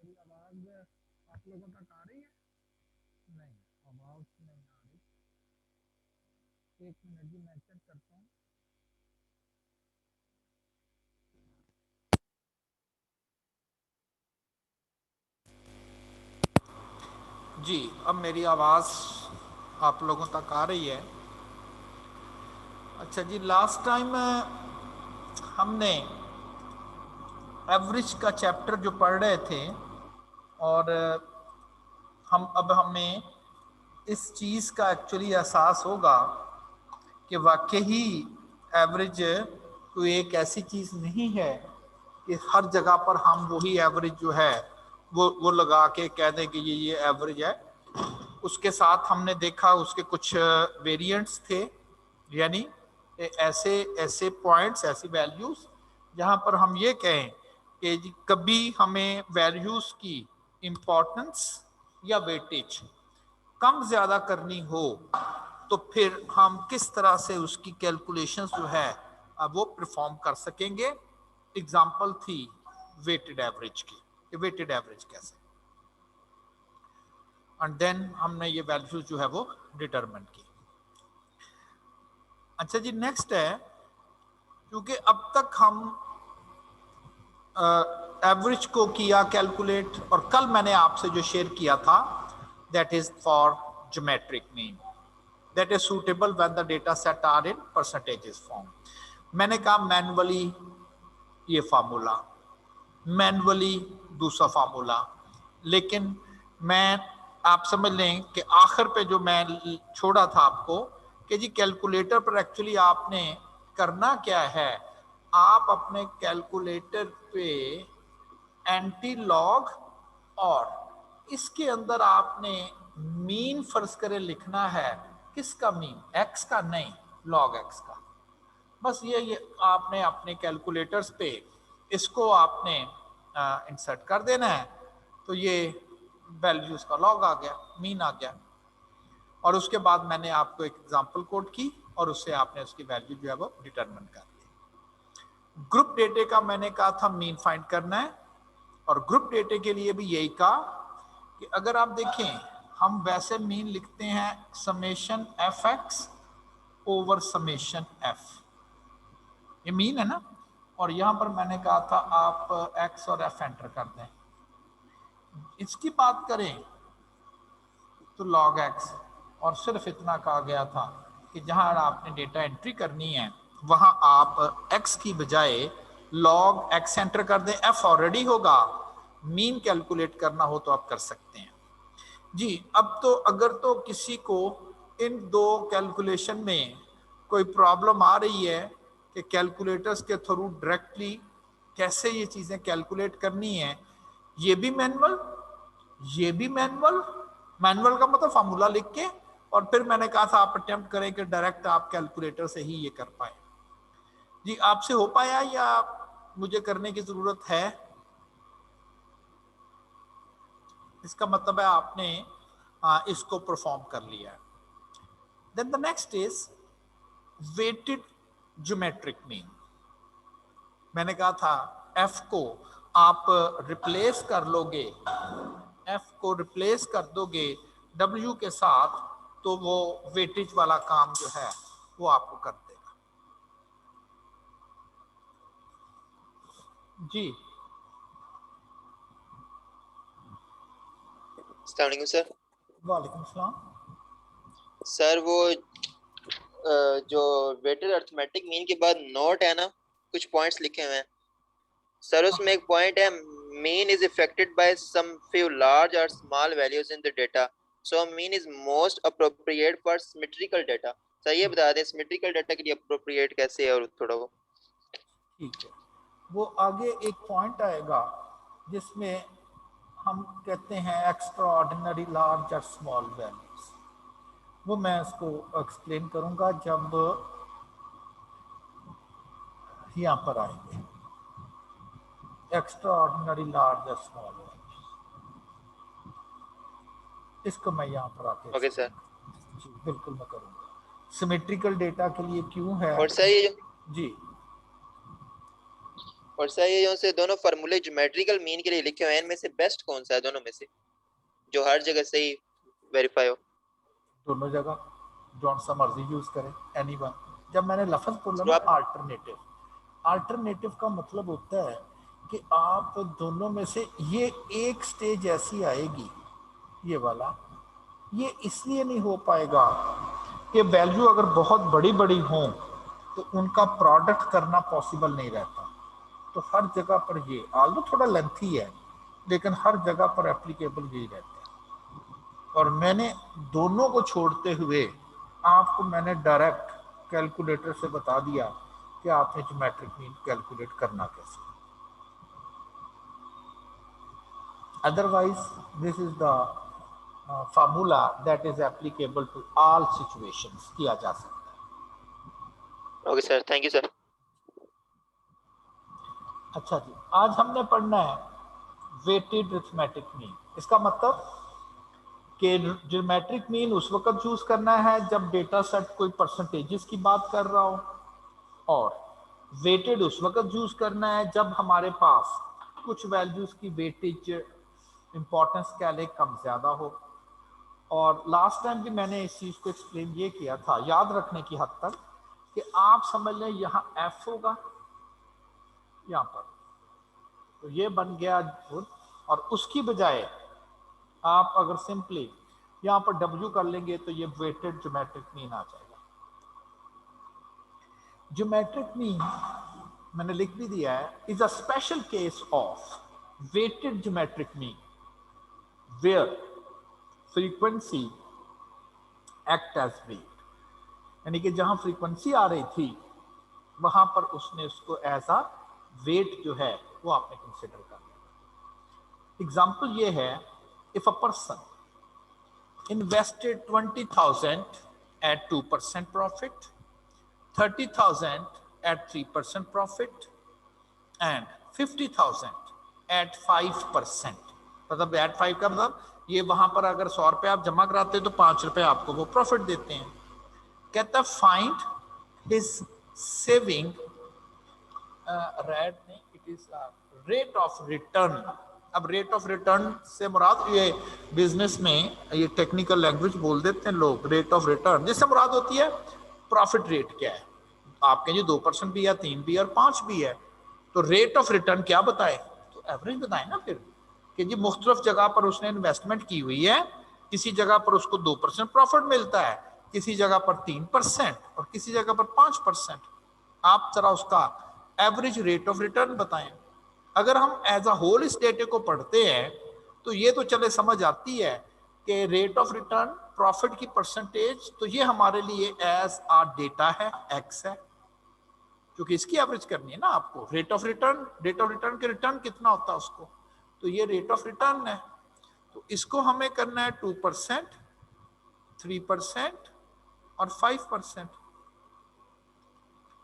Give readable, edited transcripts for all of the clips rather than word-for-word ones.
मेरी आवाज आप लोगों तक आ रही है? नहीं, आवाज नहीं आ रही। एक मिनट जी, मैं चेक करता हूँ। जी, अब मेरी आवाज आप लोगों तक आ रही है? अच्छा जी, लास्ट टाइम हमने एवरेज का चैप्टर जो पढ़ रहे थे, और हमें इस चीज़ का एक्चुअली एहसास होगा कि वाकई ही एवरेज कोई एक ऐसी चीज़ नहीं है कि हर जगह पर हम वही एवरेज जो है वो लगा के कह दें कि ये एवरेज है। उसके साथ हमने देखा उसके कुछ वेरिएंट्स थे, यानी ऐसे ऐसे पॉइंट्स, ऐसी वैल्यूज जहां पर हम ये कहें कि कभी हमें वैल्यूज की इम्पोर्टेंस या वेटेज कम ज्यादा करनी हो तो फिर हम किस तरह से उसकी कैलकुलेशंस जो है वो परफॉर्म कर सकेंगे। एग्जाम्पल थी वेटेड एवरेज की, वेटेड एवरेज कैसे, एंड देन हमने ये वैल्यूज जो है वो डिटरमिन की। अच्छा जी, नेक्स्ट है, क्योंकि अब तक हम एवरेज को किया कैलकुलेट, और कल मैंने आपसे जो शेयर किया था that is for geometric mean that is suitable when the data set are in percentages form. मैंने कहा मैनुअली ये फार्मूला, मैनुअली दूसरा फार्मूला, लेकिन मैं, आप समझ लें कि आखिर पे जो मैं छोड़ा था आपको कि जी कैलकुलेटर पर एक्चुअली आपने करना क्या है, आप अपने कैलकुलेटर पे एंटी लॉग और इसके अंदर आपने मीन फर्ज करे लिखना है। किसका मीन? एक्स का? नहीं, लॉग एक्स का। बस ये आपने अपने कैलकुलेटर्स पे इसको आपने इंसर्ट कर देना है, तो ये वैल्यूज का लॉग आ गया, मीन आ गया। और उसके बाद मैंने आपको एक एग्जांपल कोड की और उससे आपने उसकी वैल्यू जो है वो डिटरमिन कर ली। ग्रुप डेटे का मैंने कहा था मीन फाइंड करना है, और ग्रुप डेटे के लिए भी यही कहा कि अगर आप देखें हम वैसे मीन लिखते हैं summation F x over summation F, ये मीन है ना, और यहां पर मैंने कहा था आप एक्स और एफ एंटर कर दें। इसकी बात करें तो लॉग एक्स, और सिर्फ इतना कहा गया था कि जहां आपने डेटा एंट्री करनी है वहां आप एक्स की बजाय लॉग एक्स एंटर कर दें, एफ ऑलरेडी होगा, मीन कैलकुलेट करना हो तो आप कर सकते हैं जी। अब तो अगर तो किसी को इन दो कैलकुलेशन में कोई प्रॉब्लम आ रही है कि कैलकुलेटर्स के थ्रू डायरेक्टली कैसे ये चीजें कैलकुलेट करनी है, ये भी मैनुअल, ये भी मैनुअल, मैनुअल का मतलब फार्मूला लिख के, और फिर मैंने कहा था आप अटेम्प्ट करें कि डायरेक्ट आप कैलकुलेटर से ही ये कर पाए। जी, आपसे हो पाया या मुझे करने की जरूरत है? इसका मतलब है आपने इसको परफॉर्म कर लिया है। Then the next is weighted geometric mean. मैंने कहा था एफ को आप रिप्लेस कर लोगे, एफ को रिप्लेस कर दोगे डब्ल्यू के साथ, तो वो वेटेज वाला काम जो है वो आपको कर देगा जी। अस्सलाम वालेकुम सर। वालेकुम सलाम। सर वो जो वेटेड अरिथमेटिक मीन के बाद नोट है ना, कुछ पॉइंट्स लिखे हुए हैं सर, उसमें एक पॉइंट है mean is affected by some few large और small values in the data, so mean is most appropriate for symmetrical data. Sir ये बता दें सिमेट्रिकल डेटा के लिए अप्रोप्रिएट कैसे है, और थोड़ा वो ठीक है, वो आगे एक पॉइंट आएगा जिसमें हम कहते हैं एक्स्ट्रा ऑर्डिनरी लार्ज और स्मॉल वैल्यूज, वो मैं इसको एक्सप्लेन करूंगा जब यहाँ पर आएंगे। एक्स्ट्रा ऑर्डिनरी लार्ज और स्मॉल वैल्यूज, इसको मैं यहाँ पर आके ओके सर। एक्सप्लेन, जी बिल्कुल मैं करूँगा। सिमेट्रिकल डेटा के लिए क्यों है और सर ये जो जी। और सर ये जो से दोनों फार्मूले ज्योमेट्रिकल मीन के लिए लिखे हुए हैं, इनमें से बेस्ट कौन सा है दोनों में से, जो हर जगह सही वेरीफाई हो? दोनों जगह जौन सा मर्जी यूज करें, एनी वन। जब मैंने लफ्ज बोला तो ना आप अल्टरनेटिव, अल्टरनेटिव का मतलब होता है कि आप दोनों में से ये एक स्टेज ऐसी आएगी, ये वाला, ये इसलिए नहीं हो पाएगा कि वैल्यू अगर बहुत बड़ी बड़ी हो तो उनका प्रोडक्ट करना पॉसिबल नहीं रहता। तो हर जगह पर ये आल्दो थोड़ा लेंथी है, लेकिन हर जगह पर एप्लीकेबल यही रहता है। और मैंने दोनों को छोड़ते हुए आपको मैंने डायरेक्ट कैलकुलेटर से बता दिया कि आपने ज्योमेट्रिक मीन कैलकुलेट करना कैसे। Otherwise this is the formula that is applicable to all situations, किया जा सकता है। Okay sir, thank you sir. अच्छा जी, आज हमने पढ़ना है वेटेड अरिथमेटिक मीन। इसका मतलब कि ज्योमेट्रिक मीन उस वक्त चूज करना है जब डेटा सेट कोई परसेंटेजेस की बात कर रहा हो, और वेटेड उस वक्त चूज करना है जब हमारे पास कुछ वैल्यूज की वेटेज इंपॉर्टेंस क्या ले कम ज्यादा हो। और लास्ट टाइम भी मैंने इस चीज को एक्सप्लेन ये किया था याद रखने की हद तक कि आप समझ लें यहाँ एफ होगा यहाँ पर, तो ये बन गया गुड, और उसकी बजाय आप अगर सिंपली यहाँ पर डब्ल्यू कर लेंगे तो ये वेटेड ज्योमेट्रिक मीन आ जाएगा। ज्योमेट्रिक मीन मैंने लिख भी दिया है, is a special case of weighted geometric mean where frequency act as weight. यानी कि जहां फ्रीक्वेंसी आ रही थी वहां पर उसने उसको एज अ वेट जो है वो आपने कंसिडर कर लिया। एग्जाम्पल ये है, if a person invested 20,000 at 2% profit, 30,000 at 3% profit, and 50,000 at 5%। मतलब एट 5 का मतलब ये वहां पर अगर 100 रुपए आप जमा कराते हैं तो 5 रुपए आपको वो प्रॉफिट देते हैं। कहता find his saving rate of return. अब रेट ऑफ रिटर्न से मुराद, ये बिजनेस में ये टेक्निकल लैंग्वेज बोल देते हैं लोग, रेट ऑफ रिटर्न जिससे मुराद होती है प्रॉफिट रेट क्या है। आपके जी 2% भी है, 3 भी है और 5 भी है, तो रेट ऑफ रिटर्न क्या बताए, तो एवरेज बताए ना फिर, कि जी मुख्तलिफ जगह पर उसने इन्वेस्टमेंट की हुई है, किसी जगह पर उसको 2% प्रॉफिट मिलता है, किसी जगह पर 3% और किसी जगह पर 5%। आप जरा उसका एवरेज रेट ऑफ रिटर्न बताएं। अगर हम एज अ होल इस डेटे को पढ़ते हैं तो ये तो चले समझ आती है कि रेट ऑफ रिटर्न प्रॉफिट की परसेंटेज, तो ये हमारे लिए एज आ डेटा है, एक्स है, क्योंकि इसकी एवरेज करनी है ना आपको। रेट ऑफ रिटर्न के रिटर्न कितना होता है उसको, तो ये रेट ऑफ रिटर्न है, तो इसको हमें करना है 2%, 3% और 5%।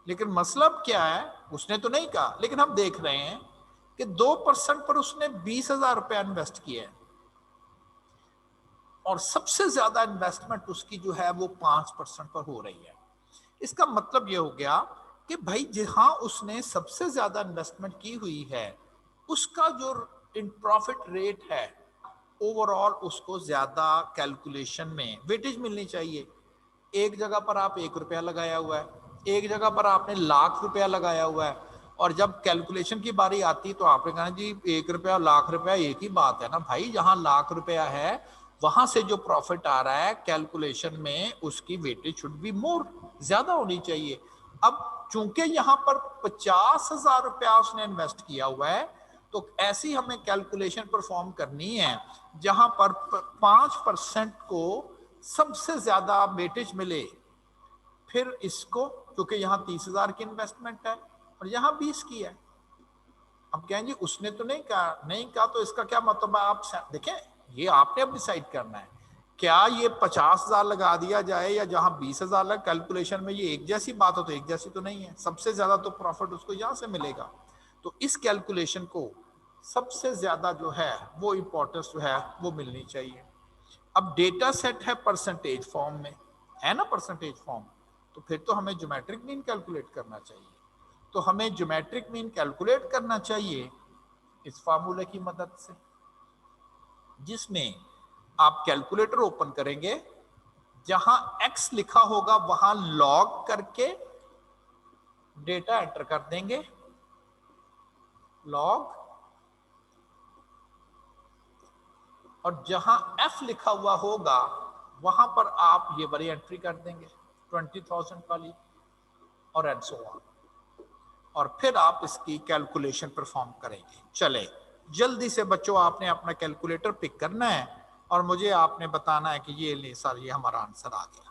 लेकिन मतलब क्या है, उसने तो नहीं कहा, लेकिन हम देख रहे हैं कि 2% पर उसने 20,000 रुपया इन्वेस्ट किया है, और सबसे ज्यादा इन्वेस्टमेंट उसकी जो है वो 5% पर हो रही है। इसका मतलब ये हो गया कि भाई जहां उसने सबसे ज्यादा इन्वेस्टमेंट की हुई है उसका जो इन प्रॉफिट रेट है ओवरऑल उसको ज्यादा कैलकुलेशन में वेटेज मिलनी चाहिए। एक जगह पर आप 1 रुपया लगाया हुआ है, एक जगह पर आपने लाख रुपया लगाया हुआ है, और जब कैलकुलेशन की बारी आती तो आपने कहा जी 1 रुपया लाख रुपया एक ही बात है ना भाई, जहां लाख रुपया है वहां से जो प्रॉफिट आ रहा है कैलकुलेशन में उसकी वेटेज शुड बी मोर, ज्यादा होनी चाहिए। अब चूंकि यहाँ पर 50,000 रुपया उसने इन्वेस्ट किया हुआ है, तो ऐसी हमें कैलकुलेशन परफॉर्म करनी है जहां पर 5% को सबसे ज्यादा वेटेज मिले। फिर इसको, क्योंकि यहाँ 30,000 की इन्वेस्टमेंट है और यहाँ 20 की है, अब कहें जी उसने तो नहीं कहा तो इसका क्या मतलब है, आप देखें ये आपने अब डिसाइड करना है, क्या ये 50,000 लगा दिया जाए या जहां 20,000 लगा, कैलकुलेशन में ये एक जैसी बात हो तो एक जैसी तो नहीं है, सबसे ज्यादा तो प्रॉफिट उसको यहां से मिलेगा। तो इस कैलकुलेशन को सबसे ज्यादा जो है वो इंपॉर्टेंस जो है वो मिलनी चाहिए। अब डेटा सेट है परसेंटेज फॉर्म में, है ना परसेंटेज फॉर्म, तो फिर तो हमें ज्योमेट्रिक मीन कैलकुलेट करना चाहिए। तो हमें ज्योमेट्रिक मीन कैलकुलेट करना चाहिए इस फार्मूले की मदद से, जिसमें आप कैलकुलेटर ओपन करेंगे, जहां x लिखा होगा वहां लॉग करके डेटा एंटर कर देंगे, लॉग, और जहां f लिखा हुआ होगा वहां पर आप ये वाली एंट्री कर देंगे 20,000 वाली, और एंड सो ऑन, और फिर आप इसकी कैलकुलेशन परफॉर्म करेंगे। चले जल्दी से बच्चों, आपने अपना कैलकुलेटर पिक करना है और मुझे आपने बताना है कि ये ले सर, ये हमारा आंसर आ गया।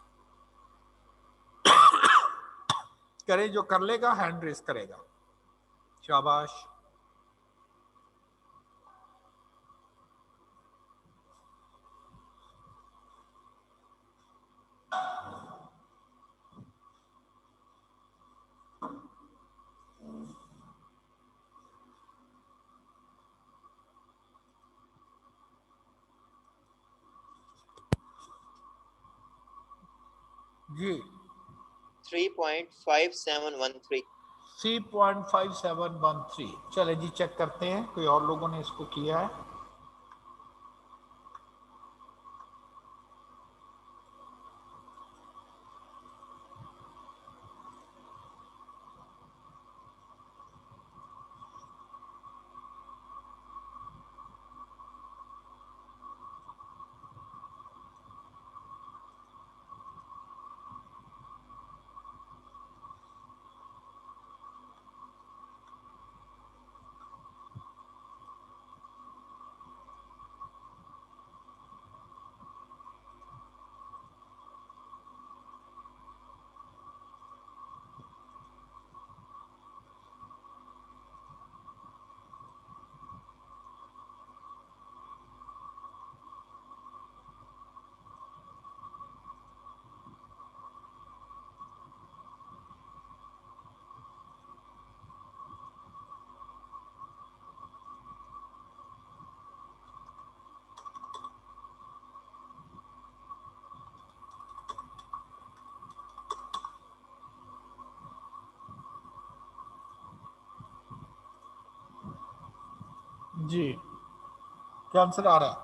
करे जो कर लेगा हैंड रेस करेगा, शाबाश। जी 3.5713। 3.5713। चले जी चेक करते हैं कोई और लोगों ने इसको किया है। जी क्या आंसर आ रहा है?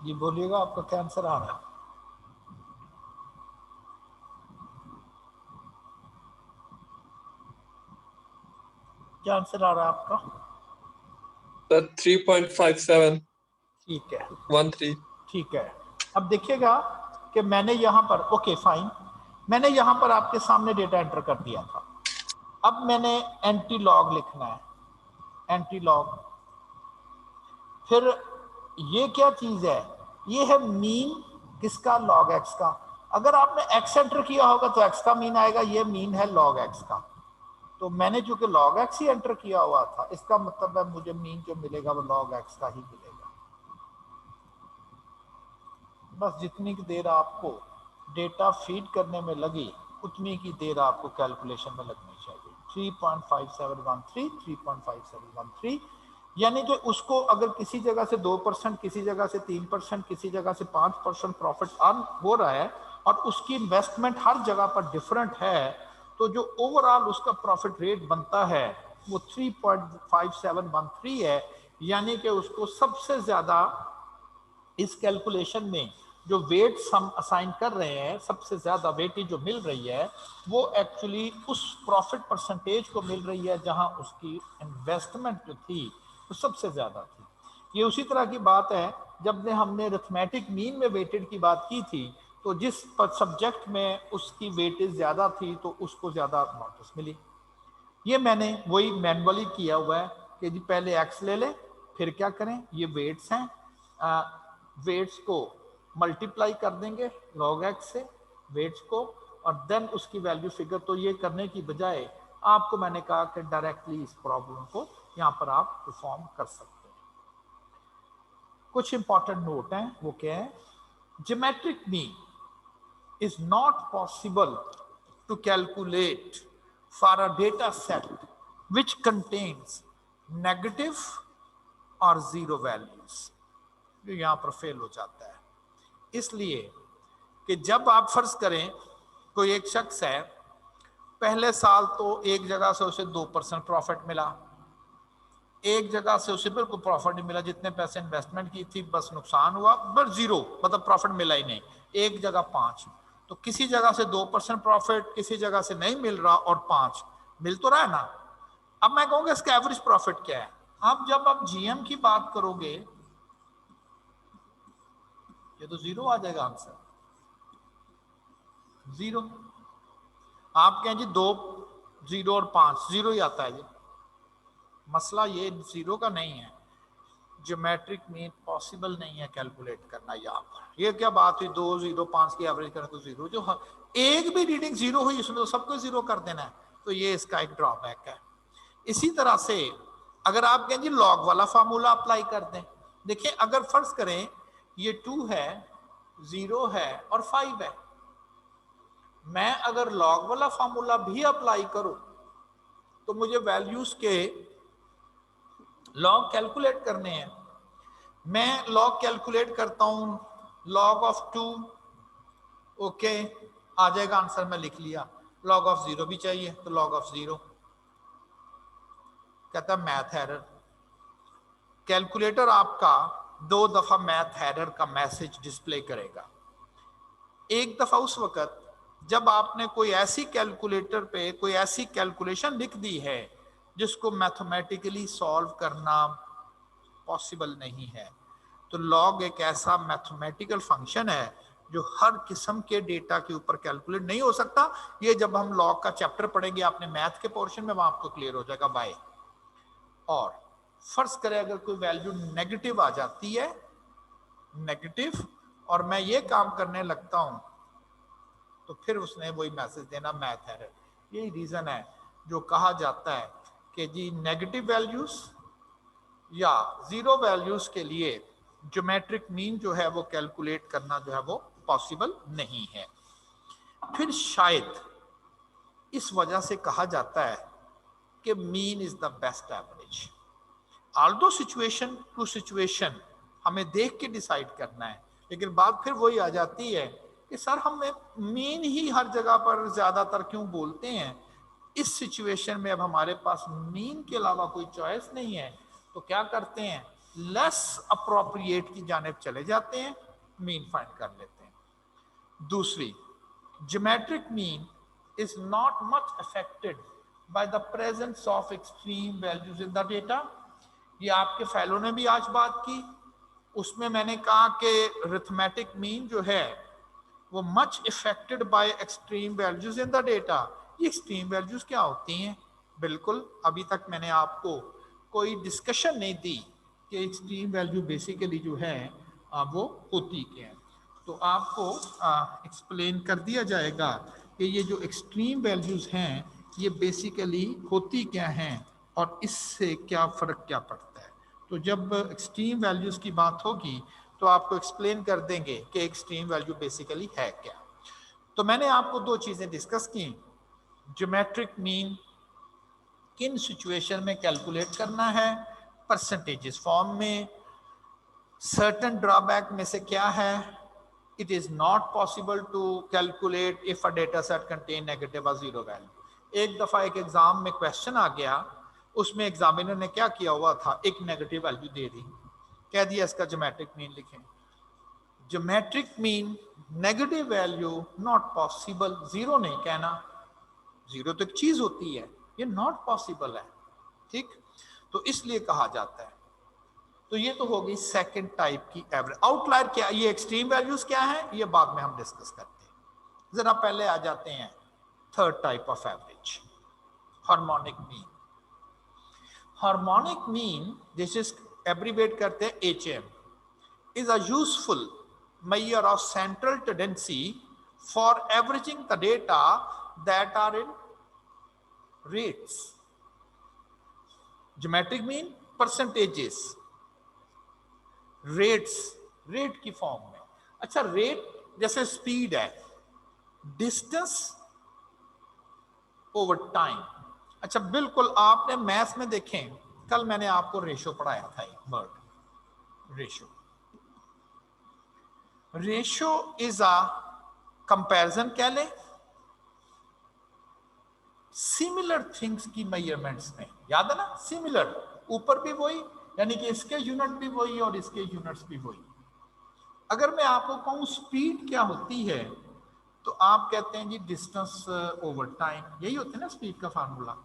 जी बोलिएगा, आपका क्या आंसर आ रहा है? क्या आंसर आ रहा है आपका? सर 3.5713। ठीक है, ठीक है। अब देखिएगा कि मैंने यहां पर, ओके फाइन, मैंने यहां पर आपके सामने डेटा एंटर कर दिया था। अब मैंने एंटी लॉग लिखना है, एंटी लॉग। फिर ये क्या चीज है? ये है मीन किसका? लॉग एक्स का। अगर आपने एक्स एंटर किया होगा तो एक्स का मीन आएगा, ये मीन है लॉग एक्स का। तो मैंने चूंकि लॉग एक्स ही एंटर किया हुआ था, इसका मतलब है मुझे मीन जो मिलेगा वो लॉग एक्स का ही मिलेगा। बस जितनी की देर आपको डेटा फीड करने में लगी उतनी की देर आपको कैलकुलेशन में लगनी चाहिए। 3.5713, 3.5713, यानी कि उसको अगर किसी जगह से 2%, किसी जगह से 3%, किसी जगह से 5% प्रॉफिट अर्न हो रहा है और उसकी इन्वेस्टमेंट हर जगह पर डिफरेंट है, तो जो ओवरऑल उसका प्रॉफिट रेट बनता है वो 3.5713 है। यानी कि उसको सबसे ज्यादा इस कैलकुलेशन में जो वेट्स हम असाइन कर रहे हैं, सबसे ज्यादा वेटेज जो मिल रही है वो एक्चुअली उस प्रॉफिट परसेंटेज को मिल रही है जहां उसकी इन्वेस्टमेंट जो थी वो सबसे ज्यादा थी। ये उसी तरह की बात है जब हमने अरिथमेटिक मीन में वेटेड की बात की थी, तो जिस सब्जेक्ट में उसकी वेटेज ज्यादा थी तो उसको ज्यादा नोटिस मिली। ये मैंने वही मैनुअली किया हुआ है कि जी पहले एक्स ले लें, फिर क्या करें, ये वेट्स हैं, वेट्स को मल्टीप्लाई कर देंगे लॉग एक्स से वेट्स को, और देन उसकी वैल्यू फिगर। तो ये करने की बजाय आपको मैंने कहा कि डायरेक्टली इस प्रॉब्लम को यहाँ पर आप परफॉर्म कर सकते हैं। कुछ इंपॉर्टेंट नोट हैं, वो क्या है? Geometric mean is not possible to calculate for a data set which contains negative or zero values। ये यहां पर फेल हो जाता है। इसलिए कि जब आप फर्ज करें कोई एक शख्स है, पहले साल तो एक जगह से उसे 2% प्रॉफिट मिला, एक जगह से उसे बिल्कुल प्रॉफिट नहीं मिला, जितने पैसे इन्वेस्टमेंट की थी बस नुकसान हुआ, बस जीरो, मतलब प्रॉफिट मिला ही नहीं। एक जगह 5, तो किसी जगह से 2% प्रॉफिट, किसी जगह से नहीं मिल रहा, और 5 मिल तो रहा है ना। अब मैं कहूंगा इसका एवरेज प्रॉफिट क्या है। अब जब आप जीएम की बात करोगे, ये तो जीरो आ जाएगा आंसर, जीरो। आप कहें जी 2, 0 और 5, जीरो ही आता है जी। मसला ये जीरो का नहीं है, ज्योमेट्रिक मीन पॉसिबल नहीं है कैलकुलेट करना यहाँ पर। ये क्या बात हुई 2, 0, 5 की एवरेज करें तो जीरो, जो एक भी रीडिंग जीरो हुई उसमें तो सबको जीरो कर देना है, तो ये इसका एक ड्रॉबैक है। इसी तरह से अगर आप कहें जी लॉग वाला फार्मूला अप्लाई कर दें, देखिए अगर फर्ज करें ये 2 है, 0 है और 5 है, मैं अगर लॉग वाला फार्मूला भी अप्लाई करूं तो मुझे वैल्यूज के लॉग कैलकुलेट करने हैं। मैं लॉग कैलकुलेट करता हूं, लॉग ऑफ 2, ओके, आ जाएगा आंसर, मैं लिख लिया। लॉग ऑफ 0 भी चाहिए तो लॉग ऑफ 0, कहता मैथ एरर। कैलकुलेटर आपका 2 दफा मैथ एरर का मैसेज डिस्प्ले करेगा। एक दफा उस वक्त जब आपने कोई ऐसी कैलकुलेटर पे कोई ऐसी कैलकुलेशन लिख दी है जिसको मैथमेटिकली सॉल्व करना पॉसिबल नहीं है। तो लॉग एक ऐसा मैथमेटिकल फंक्शन है जो हर किस्म के डेटा के ऊपर कैलकुलेट नहीं हो सकता। ये जब हम लॉग का चैप्टर पढ़ेंगे आपने मैथ के पोर्शन में, वहां आपको क्लियर हो जाएगा बाय। और फर्ज करें अगर कोई वैल्यू नेगेटिव आ जाती है, नेगेटिव, और मैं ये काम करने लगता हूं तो फिर उसने वही मैसेज देना मैथ एरर। यही रीजन है जो कहा जाता है कि जी नेगेटिव वैल्यूज या जीरो वैल्यूज के लिए ज्योमेट्रिक मीन जो है वो कैलकुलेट करना जो है वो पॉसिबल नहीं है। फिर शायद इस वजह से कहा जाता है कि mean is the best average. Although situation to situation हमें देख के डिसाइड करना है, लेकिन बात फिर वही आ जाती है कि सर हमें मीन ही हर जगह पर ज्यादातर क्यों बोलते हैं। इस सिचुएशन में अब हमारे पास मीन के अलावा कोई चॉइस नहीं है, तो क्या करते हैं, लेस अप्रोप्रिएट की जानिब चले जाते हैं, मीन फाइंड कर लेते हैं। दूसरी, geometric mean is not much affected by the presence of extreme values in the data। ये आपके फाइलों ने भी आज बात की, उसमें मैंने कहा कि अरिथमेटिक मीन जो है वो much affected by extreme values in the data. ये एक्सट्रीम वैल्यूज क्या होती हैं? बिल्कुल अभी तक मैंने आपको कोई डिस्कशन नहीं दी कि एक्सट्रीम वैल्यू बेसिकली जो है वो होती क्या है। तो आपको एक्सप्लेन कर दिया जाएगा कि ये जो एक्सट्रीम वैल्यूज हैं ये बेसिकली होती क्या हैं और इससे क्या फ़र्क क्या पड़ता है। तो जब एक्सट्रीम वैल्यूज की बात होगी तो आपको एक्सप्लेन कर देंगे कि एक्सट्रीम वैल्यू बेसिकली है क्या। तो मैंने आपको 2 चीज़ें डिस्कस की, ज्योमेट्रिक मीन किन सिचुएशन में कैलकुलेट करना है, परसेंटेजेस फॉर्म में। सर्टेन ड्रॉबैक में से क्या है, it is not possible to calculate if a data set contain negative or zero value। एक दफा एक एग्जाम में क्वेश्चन आ गया, उसमें एग्जामिनर ने क्या किया हुआ था, एक नेगेटिव वैल्यू दे दी, कह दिया इसका ज्योमेट्रिक मीन लिखें। Geometric mean negative value not possible, zero नहीं कहना, जीरो तो एक चीज होती है, ये नॉट पॉसिबल है, ठीक। तो इसलिए कहा जाता है। तो ये तो हो गई सेकंड टाइप की एवरेज। आउटलायर क्या, ये एक्सट्रीम वैल्यूज क्या है ये बाद में हम डिस्कस करते हैं। जरा पहले आ जाते हैं third type of average, harmonic mean. Harmonic mean जिसे एब्रीवेट करते हैं HM, is a useful measure of central tendency for averaging the data that are in rates। Geometric mean percentages, rates, rate की फॉर्म में। अच्छा, rate जैसे speed है, distance over time. अच्छा बिल्कुल, आपने मैथ्स में देखें, कल मैंने आपको रेशो पढ़ाया था, एक word ratio. Ratio is a comparison कह लें, सिमिलर थिंग्स की मेजरमेंट्स में, याद है ना, सिमिलर, ऊपर भी वही, यानी कि इसके यूनिट भी वही और इसके यूनिट्स भी वही। अगर मैं आपको कहूं स्पीड क्या होती है, तो आप कहते हैं जी डिस्टेंस ओवर टाइम, यही होता है ना स्पीड का formula,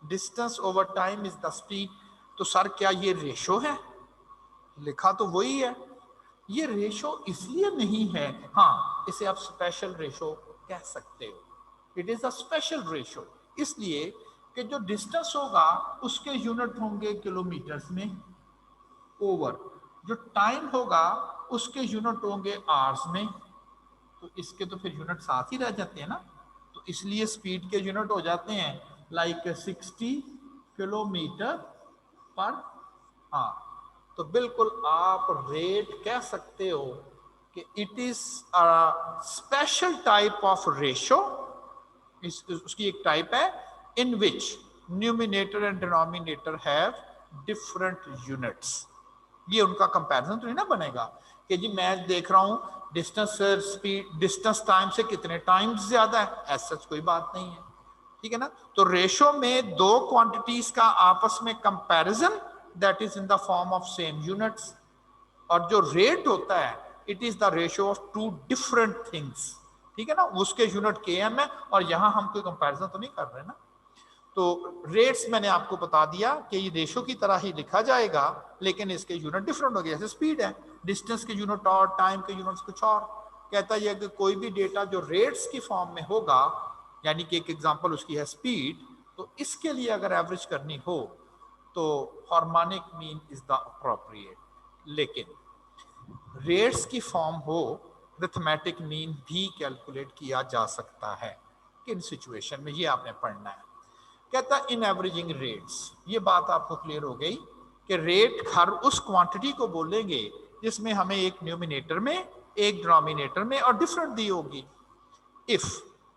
distance over time is the speed. तो सर क्या ये रेशो है? लिखा तो वही है। ये रेशो इसलिए नहीं है, हाँ इसे आप स्पेशल रेशो कह सकते हो, it is a special ratio, इसलिए कि जो डिस्टेंस होगा उसके यूनिट होंगे किलोमीटर्स में, ओवर जो टाइम होगा उसके यूनिट होंगे आवर्स में, तो इसके तो फिर यूनिट साथ ही रह जाते हैं ना, तो इसलिए स्पीड के यूनिट हो जाते हैं लाइक 60 किलोमीटर पर आवर। तो बिल्कुल आप रेट कह सकते हो कि it is a special type of ratio, उसकी एक टाइप है in which numerator and denominator have different units. ये उनका कंपैरिजन तो नहीं ना बनेगा कि जी मैं देख रहा हूं डिस्टेंस स्पीड डिस्टेंस टाइम से कितने टाइम्स ज्यादा है, ऐसा कोई बात नहीं है, ठीक है ना। तो रेशो में दो क्वांटिटीज का आपस में comparison, that is in the form of same units, और जो रेट होता है it is the ratio of two different things, ठीक है ना, उसके यूनिट केएम है, और यहां हम कोई कंपैरिजन तो नहीं कर रहे ना। तो रेट्स मैंने आपको बता दिया कि ये रेशो की तरह ही लिखा जाएगा, लेकिन इसके यूनिट डिफरेंट हो गए, जैसे स्पीड है, डिस्टेंस के यूनिट और टाइम के यूनिट्स कुछ और। कहता है कि कोई भी डेटा जो रेट्स की फॉर्म में होगा, यानी कि एक एग्जांपल उसकी है स्पीड, तो इसके लिए अगर एवरेज करनी हो तो harmonic mean is the appropriate, लेकिन रेट्स की फॉर्म हो अरिथमेटिक मीन भी कैलकुलेट किया जा सकता है। किन सिचुएशन में, ये आपने पढ़ना है। कहता इन एवरेजिंग रेट्स, ये बात आपको क्लियर हो गई कि रेट हर उस क्वांटिटी को बोलेंगे जिसमें हमें एक न्यूमिनेटर में एक डिनोमिनेटर में और डिफरेंट दी होगी। इफ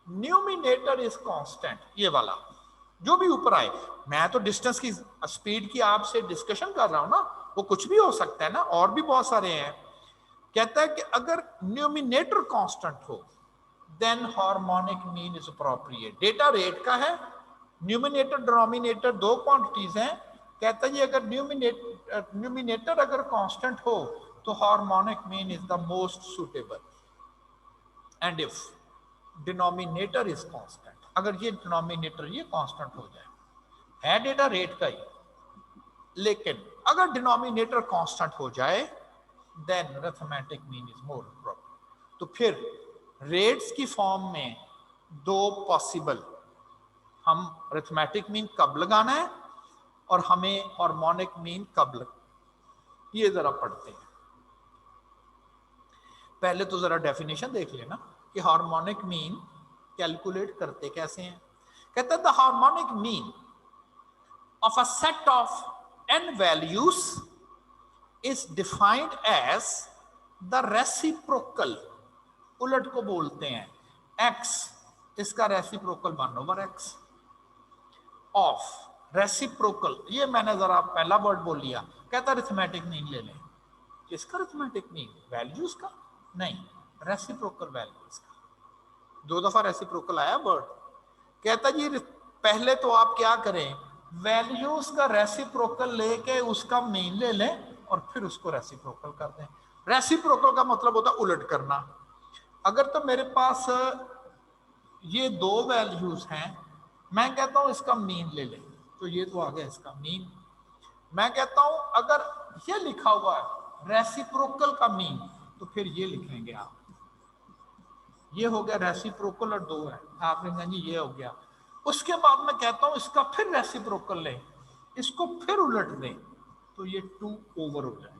न्यूमिनेटर इज कांस्टेंट, ये वाला जो भी ऊपर आए, मैं तो डिस्टेंस की स्पीड की आपसे डिस्कशन कर रहा हूं ना, वो कुछ भी हो सकता है ना, और भी बहुत सारे हैं। कहता है कि अगर न्यूमिनेटर कांस्टेंट हो then harmonic mean is appropriate. Data rate का है, न्यूमिनेटर डिनोमिनेटर दो क्वांटिटीज हैं, कहता है अगर न्यूमिनेटर अगर कांस्टेंट हो तो harmonic mean is the most suitable, and if denominator is constant, अगर ये डिनोमिनेटर ये कांस्टेंट हो जाए, है डेटा रेट का ही, लेकिन अगर डिनोमिनेटर कांस्टेंट हो जाए then arithmetic mean is more appropriate. तो फिर रेट्स की फॉर्म में दो पॉसिबल, हम अरिथमेटिक मीन कब लगाना है और हमें हार्मोनिक मीन कब ये जरा पढ़ते हैं। पहले तो जरा डेफिनेशन देख लेना कि हार्मोनिक मीन कैलकुलेट करते कैसे हैं। कहता है the harmonic mean of a set of n values is defined as the reciprocal, उलट को बोलते हैं x, इसका रेसिप्रोकल 1/x ऑफ रेसिप्रोकल, ये मैंने जरा पहला वर्ड बोल लिया। कहता अरिथमेटिक मीन ले लें, किसका अरिथमेटिक मीन, वैल्यूज का नहीं, रेसिप्रोकल वैल्यूज का। दो दफा रेसिप्रोकल आया वर्ड। कहता जी पहले तो आप क्या करें, वैल्यूज का रेसिप्रोकल लेके उसका मीन ले लें और फिर उसको रेसिप्रोकल कर दें। रेसिप्रोकल का मतलब होता है उलट करना। अगर तो मेरे पास ये दो वैल्यूज हैं, मैं कहता हूं इसका मीन ले लें, तो ये तो आ गया इसका मीन। मैं कहता हूं अगर ये लिखा हुआ है रेसिप्रोकल का मीन, तो फिर ये लिखेंगे आप, ये हो गया रेसिप्रोकल और दो है, आपने कहा जी ये हो गया। उसके बाद मैं कहता हूं इसका फिर रेसिप्रोकल लें, इसको फिर उलट दें, तो ये 2 ओवर हो जाएगा।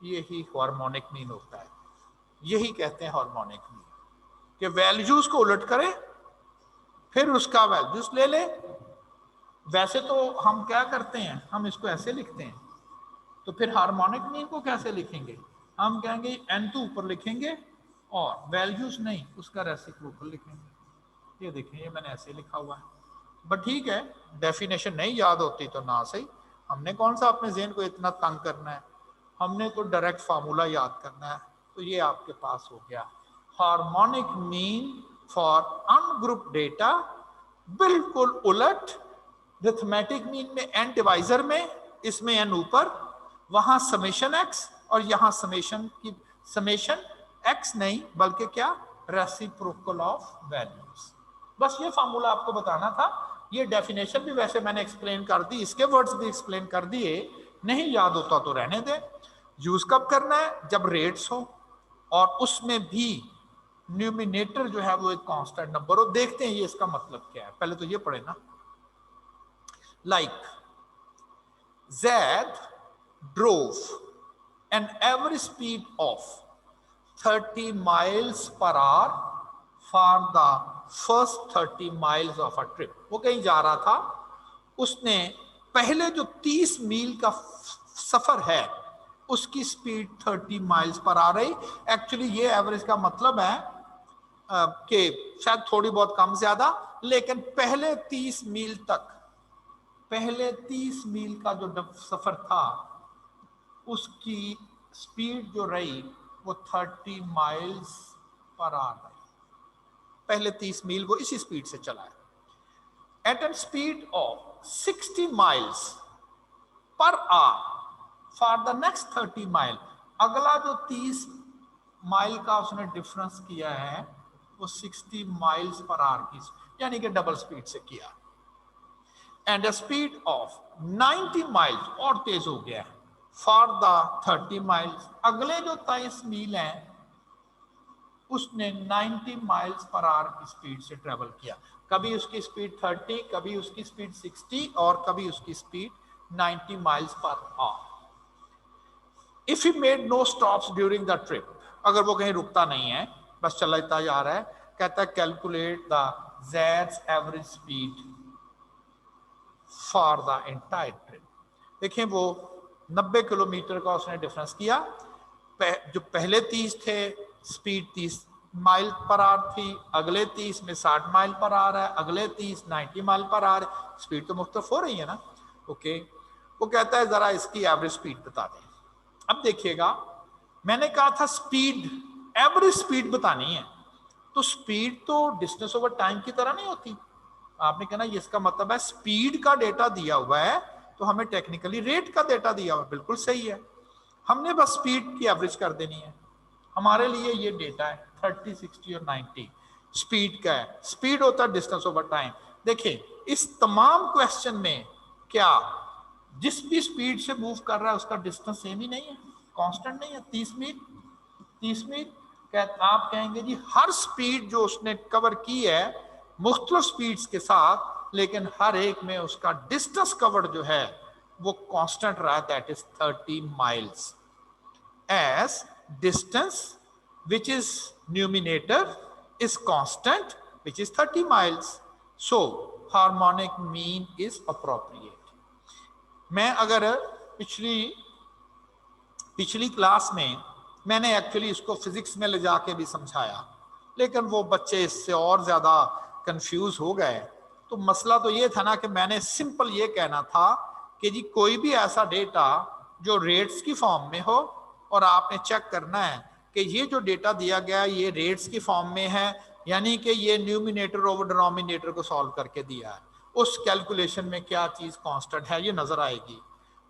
यही हार्मोनिक मीन होता है, यही कहते हैं हार्मोनिक मीन, कि वैल्यूज को उलट करें फिर उसका वैल्यूज ले ले। वैसे तो हम क्या करते हैं, हम इसको ऐसे लिखते हैं, तो फिर हार्मोनिक मीन को कैसे लिखेंगे, हम कहेंगे n तो ऊपर लिखेंगे और वैल्यूज नहीं उसका रेसिप्रोकल लिखेंगे। ये देखें ये मैंने ऐसे लिखा हुआ है, बट ठीक है डेफिनेशन नहीं याद होती तो ना सही, हमने कौन सा अपने ज़हन को इतना तंग करना है। हमने तो डायरेक्ट फार्मूला याद करना है, तो ये आपके पास हो गया harmonic mean for ungroup data. बिल्कुल उलट, रिथमेटिक मीन में एन डिवाइजर में, इसमें एन ऊपर, वहां समेशन एक्स और यहां समेशन एक्स नहीं बल्कि क्या, रेसिप्रोकल ऑफ वैल्यूज। बस ये फार्मूला आपको बताना था। ये डेफिनेशन भी वैसे मैंने एक्सप्लेन कर दी, इसके वर्ड्स भी एक्सप्लेन कर दिए, नहीं याद होता तो रहने दें। यूज कब करना है, जब रेट्स हो और उसमें भी न्यूमिनेटर जो है वो एक कांस्टेंट नंबर हो। देखते हैं ये इसका मतलब क्या है, पहले तो ये पढ़े ना। Like Z drove an average speed of 30 miles per hour for the first 30 miles of a trip। वो कहीं जा रहा था, उसने पहले जो 30 मील का सफर है उसकी स्पीड 30 माइल्स पर आ रही। एक्चुअली ये एवरेज का मतलब है कि शायद थोड़ी बहुत कम ज्यादा, लेकिन पहले 30 मील तक, पहले 30 मील का जो सफर था उसकी स्पीड जो रही वो 30 माइल्स पर आवर रही। पहले 30 मील वो इसी स्पीड से चला है। At an speed of 60 miles per hour for the next 30 mile, अगला जो 30 माइल का उसने डिफरेंस किया है वो 60 माइल्स पर आवर की, यानी कि डबल स्पीड से किया। And a speed of 90 miles, और तेज हो गया है, फॉर द 30 माइल्स, अगले जो 23 मील हैं उसने 90 माइल्स पर आवर की स्पीड से ट्रेवल किया। कभी उसकी स्पीड 30, कभी उसकी स्पीड 60 और कभी उसकी speed 90 miles per hour. If he made no stops during the trip, अगर वो कहीं रुकता नहीं है, बस चलता जा रहा है, कहता है कैलकुलेट द ज़ेड्स average speed for the entire trip. देखें वो 90 किलोमीटर का उसने डिफरेंस किया। जो पहले 30 थे स्पीड 30 माइल पर आवर थी, अगले 30 में 60 माइल पर आवर है, अगले 30 90 माइल पर आवर है। स्पीड तो मुख्तलिफ हो रही है ना। ओके, वो कहता है जरा इसकी एवरेज स्पीड बता दें। अब देखिएगा, मैंने कहा था स्पीड, एवरेज स्पीड बतानी है, तो स्पीड तो डिस्टेंस ओवर टाइम की तरह नहीं होती। आपने कहना ये इसका मतलब है स्पीड का डेटा दिया हुआ है तो हमें टेक्निकली रेट का डेटा दिया हुआ है। बिल्कुल सही है, हमने बस स्पीड की एवरेज कर देनी है। हमारे लिए ये डेटा है 30, 60 और 90 स्पीड का है। स्पीड होता है डिस्टेंस ओवर टाइम। देखिए इस तमाम क्वेश्चन में क्या जिस भी स्पीड से मूव कर रहा है उसका डिस्टेंस सेम ही नहीं है, कांस्टेंट नहीं है। 30 मील, 30 मील आप कहेंगे जी हर स्पीड जो उसने कवर की है मुख्तलिफ स्पीड्स के साथ, लेकिन हर एक में उसका डिस्टेंस कवर्ड जो है वो कांस्टेंट रहा, that is 30 miles. As distance which is numerator is constant which is 30 miles, so harmonic mean is appropriate. मैं अगर पिछली क्लास में मैंने एक्चुअली इसको फिजिक्स में ले जाके भी समझाया, लेकिन वो बच्चे इससे और ज्यादा कंफ्यूज हो गए। तो मसला तो ये था ना कि मैंने सिंपल ये कहना था कि जी कोई भी ऐसा डेटा जो रेट्स की फॉर्म में हो और आपने चेक करना है कि ये जो डेटा दिया गया ये रेट्स की फॉर्म में है, यानी कि ये न्यूमिनेटर ओवर डिनोमिनेटर को सॉल्व करके दिया है, उस कैलकुलेशन में क्या चीज कांस्टेंट है ये नजर आएगी।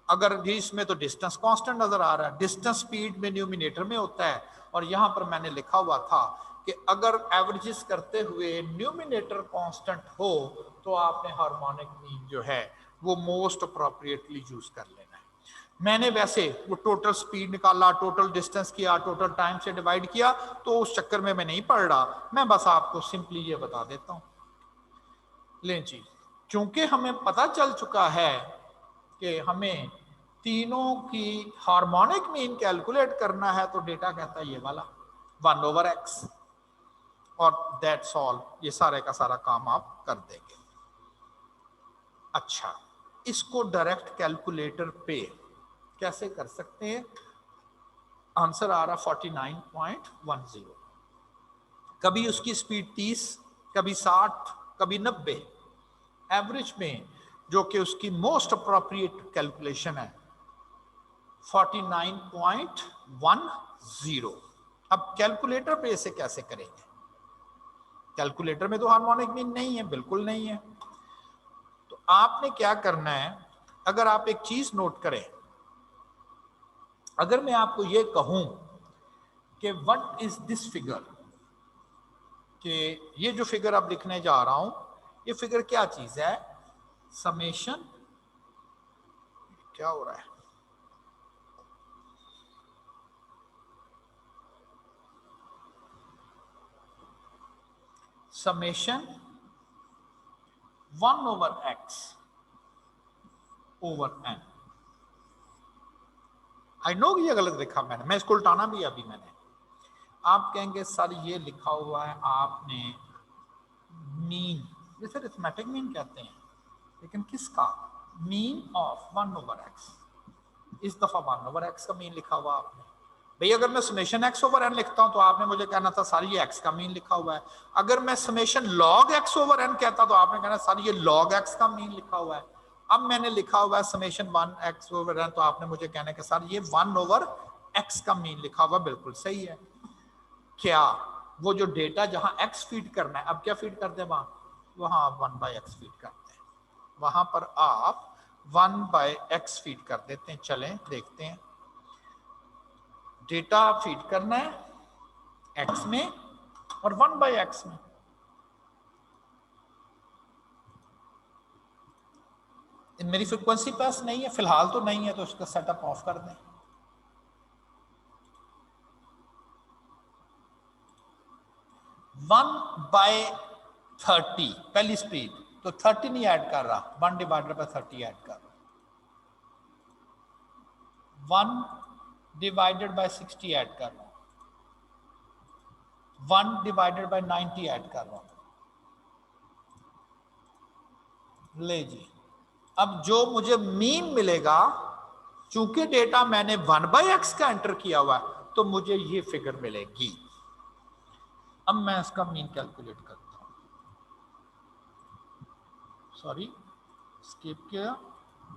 अगर इसमें तो डिस्टेंस कांस्टेंट नजर आ रहा है, डिस्टेंस स्पीड में न्यूमिनेटर में होता है, और यहां पर मैंने लिखा हुआ था कि अगर एवरेजेस करते हुए न्यूमिनेटर कांस्टेंट हो तो आपने हार्मोनिक मीन जो है वो मोस्ट अप्रोप्रिएटली यूज कर लेना है। मैंने वैसे वो टोटल स्पीड निकाला, टोटल डिस्टेंस किया, टोटल टाइम से डिवाइड किया, तो उस चक्कर में मैं नहीं पढ़ रहा, मैं बस आपको सिंपली ये बता देता हूं। लें जी, क्योंकि हमें पता चल चुका है कि हमें तीनों की हार्मोनिक मीन कैलकुलेट करना है, तो डेटा कहता है ये वाला 1/x, और दैट्स ऑल, ये सारे का सारा काम आप कर देंगे। अच्छा, इसको डायरेक्ट कैलकुलेटर पे कैसे कर सकते हैं? आंसर आ रहा 49.10। कभी उसकी स्पीड 30, कभी 60, कभी 90, एवरेज में जो कि उसकी मोस्ट अप्रोप्रिएट कैलकुलेशन है 49.10। अब कैलकुलेटर पे इसे कैसे करेंगे? कैलकुलेटर में तो हार्मोनिक मीन नहीं है, बिल्कुल नहीं है। तो आपने क्या करना है, अगर आप एक चीज नोट करें, अगर मैं आपको ये कहूं कि व्हाट इज दिस फिगर, कि ये जो फिगर अब लिखने जा रहा हूं, ये फिगर क्या चीज है? समेशन, क्या हो रहा है? Summation 1/x over n। I know ये गलत लिखा मैंने, मैं इसको उल्टाना भी अभी मैंने। आप कहेंगे सर ये लिखा हुआ है आपने मीन, जैसे अरिथमेटिक मीन कहते हैं, लेकिन किसका? Mean of 1/x। इस दफा 1/x का मीन लिखा हुआ आपने। भाई अगर मैं समेशन x ओवर n लिखता हूं तो आपने मुझे कहना था सर ये x का मीन लिखा हुआ है। अगर मैं summation log x over n कहता तो आपने कहना सर ये log x का मीन लिखा हुआ है। अब मैंने लिखा हुआ है समेशन 1x ओवर n, तो आपने मुझे कहना कि सर ये 1/x का मीन लिखा हुआ। बिल्कुल सही है। क्या वो जो डेटा जहां x फीड करना है, अब क्या फीड करते हैं वहां 1/x फीड करते हैं, वहां पर आप 1/x फीड कर देते हैं। चलें देखते हैं, डेटा फीड करना है x में और 1/x में। मेरी फ्रीक्वेंसी पास नहीं है फिलहाल, तो नहीं है, तो उसका सेटअप ऑफ कर दें। वन बाय 30 पहली स्पीड, तो 30 नहीं ऐड कर रहा, 1/30 ऐड कर रहा। 1/60 ऐड कर रहा हूं, 1/90 ऐड कर रहा हूं। ले जी, अब जो मुझे मीन मिलेगा, चूंकि डेटा मैंने 1/x का एंटर किया हुआ है, तो मुझे ये फिगर मिलेगी। अब मैं इसका मीन कैलकुलेट करता हूं। सॉरी, स्किप किया,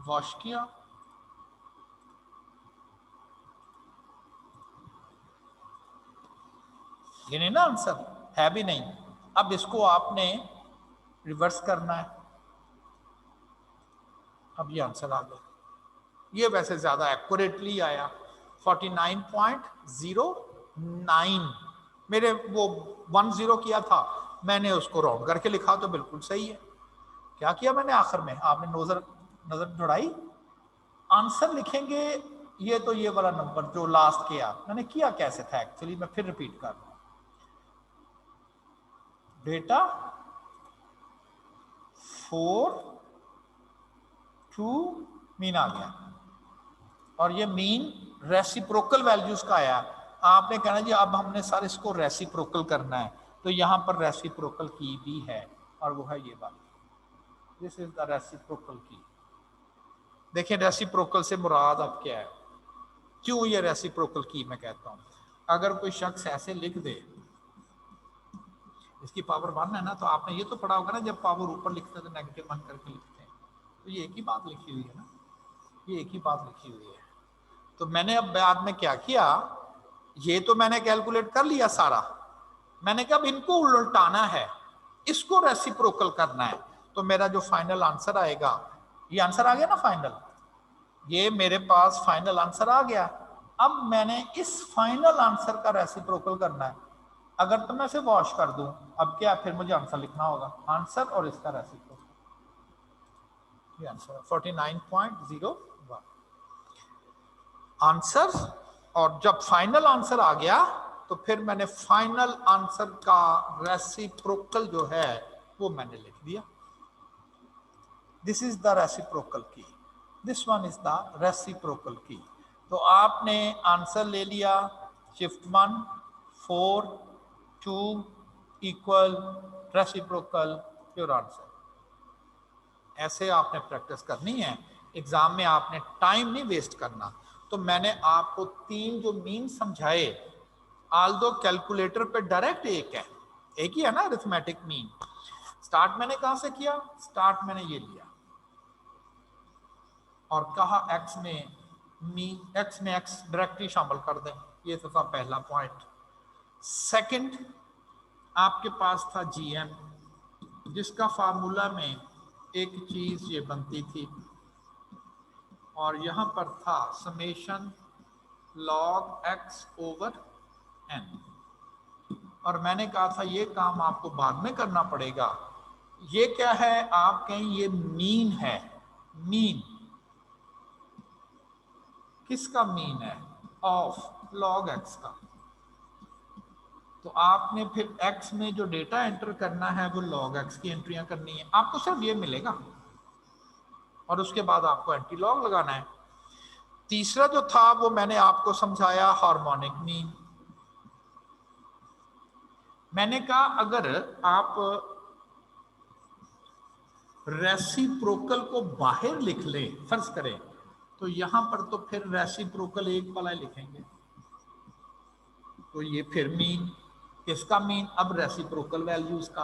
वॉश किया। ये नहीं ना आंसर है, भी नहीं। अब इसको आपने रिवर्स करना है। अब ये आंसर आ गया। ये वैसे ज्यादा एक्यूरेटली आया, 49.09। मेरे वो 10 किया था, मैंने उसको राउंड करके लिखा, तो बिल्कुल सही है। क्या किया मैंने आखिर में, आपने नजर दौड़ाई, आंसर लिखेंगे ये, तो ये वाला नंबर जो लास्ट किया मैंने किया कैसे था एक्चुअली, मैं फिर रिपीट कर रहा हूं। डेटा 4 मीन आ गया, और ये मीन रेसिप्रोकल वैल्यूज का आया। आपने कहना जी अब हमने सर इसको रेसिप्रोकल करना है, तो यहां पर रेसिप्रोकल की भी है, और वो है ये बात, दिस इज द रेसिप्रोकल की। देखिए रेसिप्रोकल से मुराद अब क्या है, क्यों ये रेसिप्रोकल की मैं कहता हूं। अगर कोई शख्स ऐसे लिख दे, इसकी पावर 1 है ना, तो आपने ये तो पढ़ा होगा ना, जब पावर ऊपर लिखते हैं तो -1 करके लिखते हैं, तो ये एक ही बात लिखी हुई है ना, ये एक ही बात लिखी हुई है। तो मैंने अब बाद में क्या किया, ये तो मैंने कैलकुलेट कर लिया सारा, मैंने कहा अब इनको उल्टाना है, इसको रेसिप्रोकल करना है, तो मेरा जो फाइनल आंसर आएगा, ये आंसर आ गया ना फाइनल, ये मेरे पास फाइनल आंसर आ गया। अब मैंने इस फाइनल आंसर का रेसिप्रोकल करना है। अगर तो मैं इसे वॉश कर दूं, अब क्या, फिर मुझे आंसर लिखना होगा, आंसर और इसका रेसिप्रोकल, ये आंसर 49.01 आंसर। और जब फाइनल आंसर आ गया, तो फिर मैंने फाइनल आंसर का रेसिप्रोकल जो है वो मैंने लिख दिया। दिस इज द रेसिप्रोकल की, this one is the reciprocal की। तो आपने आंसर ले लिया, shift 1 4 2 equal reciprocal, your answer. ऐसे आपने प्रैक्टिस करनी है, एग्जाम में आपने टाइम नहीं वेस्ट करना। तो मैंने आपको 3 जो मीन समझाए, आल्दो कैलकुलेटर पे डायरेक्ट एक ही है ना अरिथमेटिक मीन। स्टार्ट मैंने कहां से किया, स्टार्ट मैंने ये लिया और कहा x में मीन एक्स में एक्स डायरेक्टली शामिल कर दें, ये तो था पहला पॉइंट। सेकंड, आपके पास था जीएम, जिसका फार्मूला में एक चीज ये बनती थी और यहां पर था summation log x over n, और मैंने कहा था ये काम आपको बाद में करना पड़ेगा। ये क्या है, आप कहें ये मीन है। मीन किसका मीन है? ऑफ लॉग एक्स का। तो आपने फिर x में जो डेटा एंटर करना है वो log x की एंट्रियां करनी है, आपको सिर्फ ये मिलेगा और उसके बाद आपको एंटी लॉग लगाना है। तीसरा जो था वो मैंने आपको समझाया हार्मोनिक मीन। मैंने कहा अगर आप रेसिप्रोकल को बाहर लिख लें फर्ज करें, तो यहां पर तो फिर रेसिप्रोकल एक वाला लिखेंगे, तो ये फिर मीन, किसका मीन? अब रेसिप्रोकल वैल्यूज का।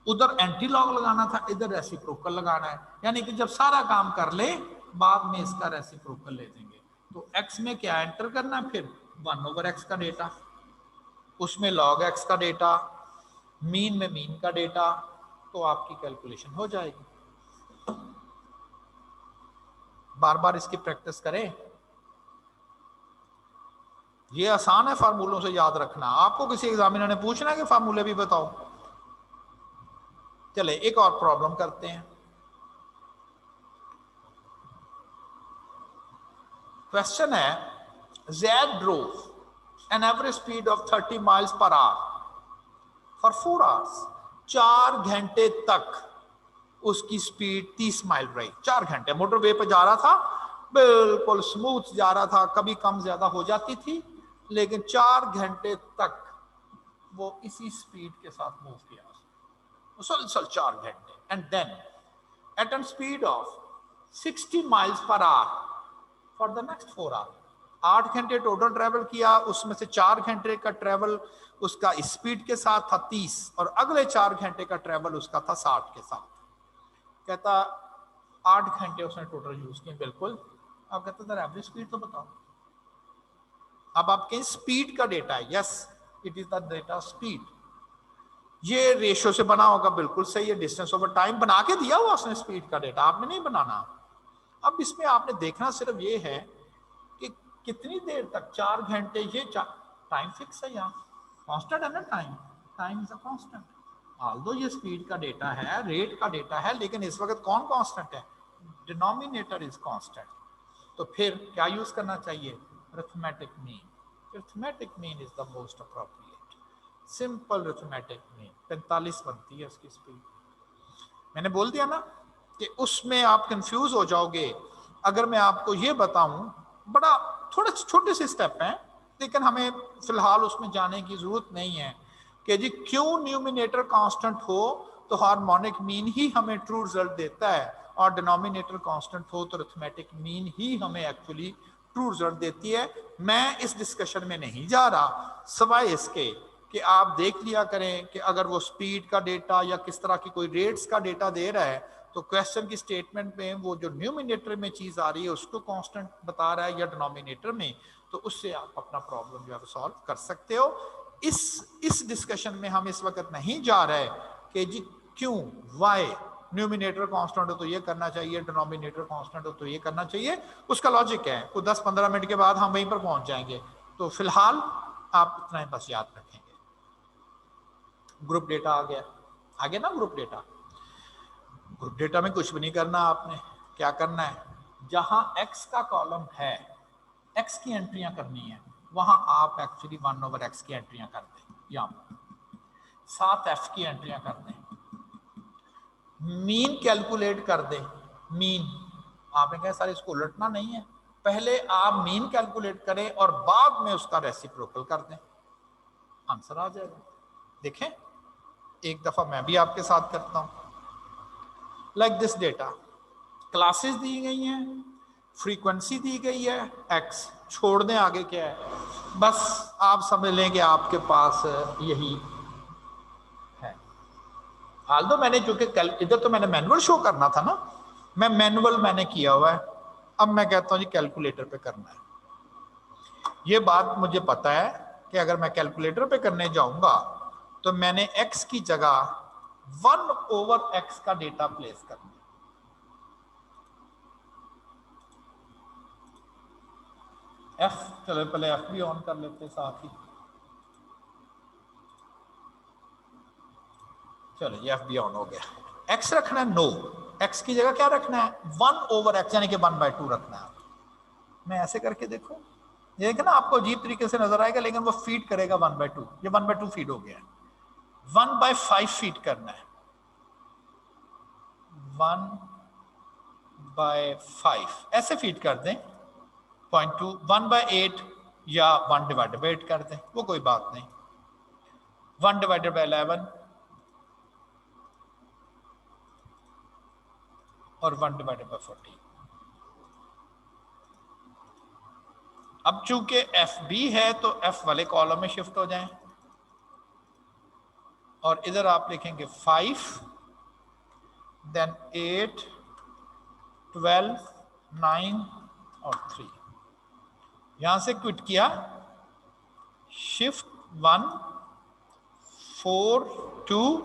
उधर एंटी लॉग लगाना था, इधर रेसिप्रोकल लगाना है, यानी कि जब सारा काम कर ले बाद में इसका रेसिप्रोकल ले देंगे। तो x में क्या एंटर करना है? फिर 1/x का डेटा, उसमें log x का डेटा, मीन में मीन का डेटा, तो आपकी कैलकुलेशन हो जाएगी। बार बार इसकी प्रैक्टिस करें, ये आसान है फार्मूलों से याद रखना। आपको किसी एग्जामिनर ने पूछना है कि फार्मूले भी बताओ। चले एक और प्रॉब्लम करते हैं। क्वेश्चन है, Z drove an average speed of 30 miles per hour for 4 hours। 4 घंटे तक उसकी स्पीड 30 माइल रही। 4 घंटे मोटरवे पे जा रहा था, बिल्कुल स्मूथ जा रहा था, कभी कम ज्यादा हो जाती थी, लेकिन 4 घंटे तक वो इसी स्पीड के साथ मूव किया, मुसलसल 4 घंटे। And then at an speed of 60 miles per hour for the next 4 hour. 8 घंटे टोटल ट्रेवल किया, उसमें से 4 घंटे का ट्रेवल उसका स्पीड के साथ था 30, और अगले 4 घंटे का ट्रेवल उसका था 60 के साथ। कहता 8 घंटे उसने टोटल यूज किए, बिल्कुल। अब कहता था एवरेज स्पीड तो बताओ। अब आपके स्पीड का डेटा है, yes it is the data speed. ये रेशियो से बना होगा, बिल्कुल सही है। डिस्टेंस ओवर टाइम बना के दिया हुआ उसने स्पीड का डेटा, आपने नहीं बनाना। अब इसमें आपने देखना सिर्फ ये है कि कितनी देर तक, 4 घंटे, ये टाइम फिक्स है, यहाँ कांस्टेंट है ना, time is a constant. Although ये स्पीड का डेटा है, रेट का डेटा है, लेकिन इस वक्त कौन कांस्टेंट है? Denominator is constant. तो फिर क्या यूज करना चाहिए? Arithmetic mean. Arithmetic mean is the most appropriate, simple arithmetic mean. 45 बनती है उसकी स्पीड। मैंने बोल दिया ना कि उसमें आप कंफ्यूज हो जाओगे अगर मैं आपको ये बताऊं। बड़ा थोड़े छोटे से स्टेप हैं, लेकिन हमें फिलहाल उसमें जाने की जरूरत नहीं है कि जी क्यों न्यूमिनेटर कांस्टेंट हो तो हार्मोनिक मीन ही हमें ट्रू रिजल्ट देता है, और डिनोमिनेटर कांस्टेंट हो तो अरिथमेटिक मीन ही हमें एक्चुअली ट्रू रिजल्ट देती है। मैं इस डिस्कशन में नहीं जा रहा, सवाए इसके कि आप देख लिया करें कि अगर वो स्पीड का डेटा या किस तरह की कोई रेट्स का डेटा दे रहा है, तो क्वेश्चन की स्टेटमेंट में वो जो न्यूमिनेटर में चीज आ रही है उसको कांस्टेंट बता रहा है या डिनोमिनेटर में, तो उससे आप अपना प्रॉब्लम जो है सॉल्व कर सकते हो। इस डिस्कशन में हम इस वक्त नहीं जा रहे कि जी क्यों, वाई, न्यूमिनेटर कांस्टेंट हो तो ये करना चाहिए, डिनोमिनेटर कांस्टेंट हो तो ये करना चाहिए। उसका लॉजिक है, कुछ 10-15 मिनट के बाद हम वहीं पर पहुंच जाएंगे। तो फिलहाल आप इतना ही बस याद रखेंगे। ग्रुप डेटा आ गया ना। ग्रुप डेटा में कुछ भी नहीं करना आपने। क्या करना है, जहां x का कॉलम है, x की एंट्रियां करनी है, वहां आप एक्चुअली 1/x की एंट्रियां कर दें, यहां साथ f की एंट्रियां कर दें, मीन कैलकुलेट कर दें। मीन आपने कहा सर इसको उलटना नहीं है, पहले आप मीन कैलकुलेट करें और बाद में उसका रेसिप्रोकल कर दें, आंसर आ जाएगा। देखें एक दफा मैं भी आपके साथ करता हूं। लाइक दिस डेटा, क्लासेस दी गई हैं, फ्रीक्वेंसी दी गई है, x छोड़ दें आगे क्या है, बस आप समझ लें कि आपके पास यही है। हाल तो मैंने चूंकि कल इधर तो मैंने मैनुअल शो करना था ना, मैं मैनुअल मैंने किया हुआ है। अब मैं कहता हूँ जी कैलकुलेटर पे करना है। ये बात मुझे पता है कि अगर मैं कैलकुलेटर पे करने जाऊंगा तो मैंने x की जगह 1/x का डेटा प्लेस करना है। f, चलो पहले f भी ऑन कर लेते साथ ही। चलो ये f भी ऑन हो गया। x रखना है नो, x की जगह क्या रखना है 1/x यानी कि 1/2 रखना है। मैं ऐसे करके देखो, ये देखना ना आपको अजीब तरीके से नजर आएगा, लेकिन वो फीड करेगा 1/2। ये 1/2 फीड हो गया। 1/5 फीड करना है, 1/5 ऐसे फीड कर दें। 0.2 1/8 या 1/8 कर दें, वो कोई बात नहीं। 1/11 और 1/40। अब चूंकि एफ बी है तो एफ वाले कॉलम में शिफ्ट हो जाएं और इधर आप लिखेंगे 5, देन 8, 12, 9 और 3। यहां से क्विट किया, शिफ्ट 1, 4, 2,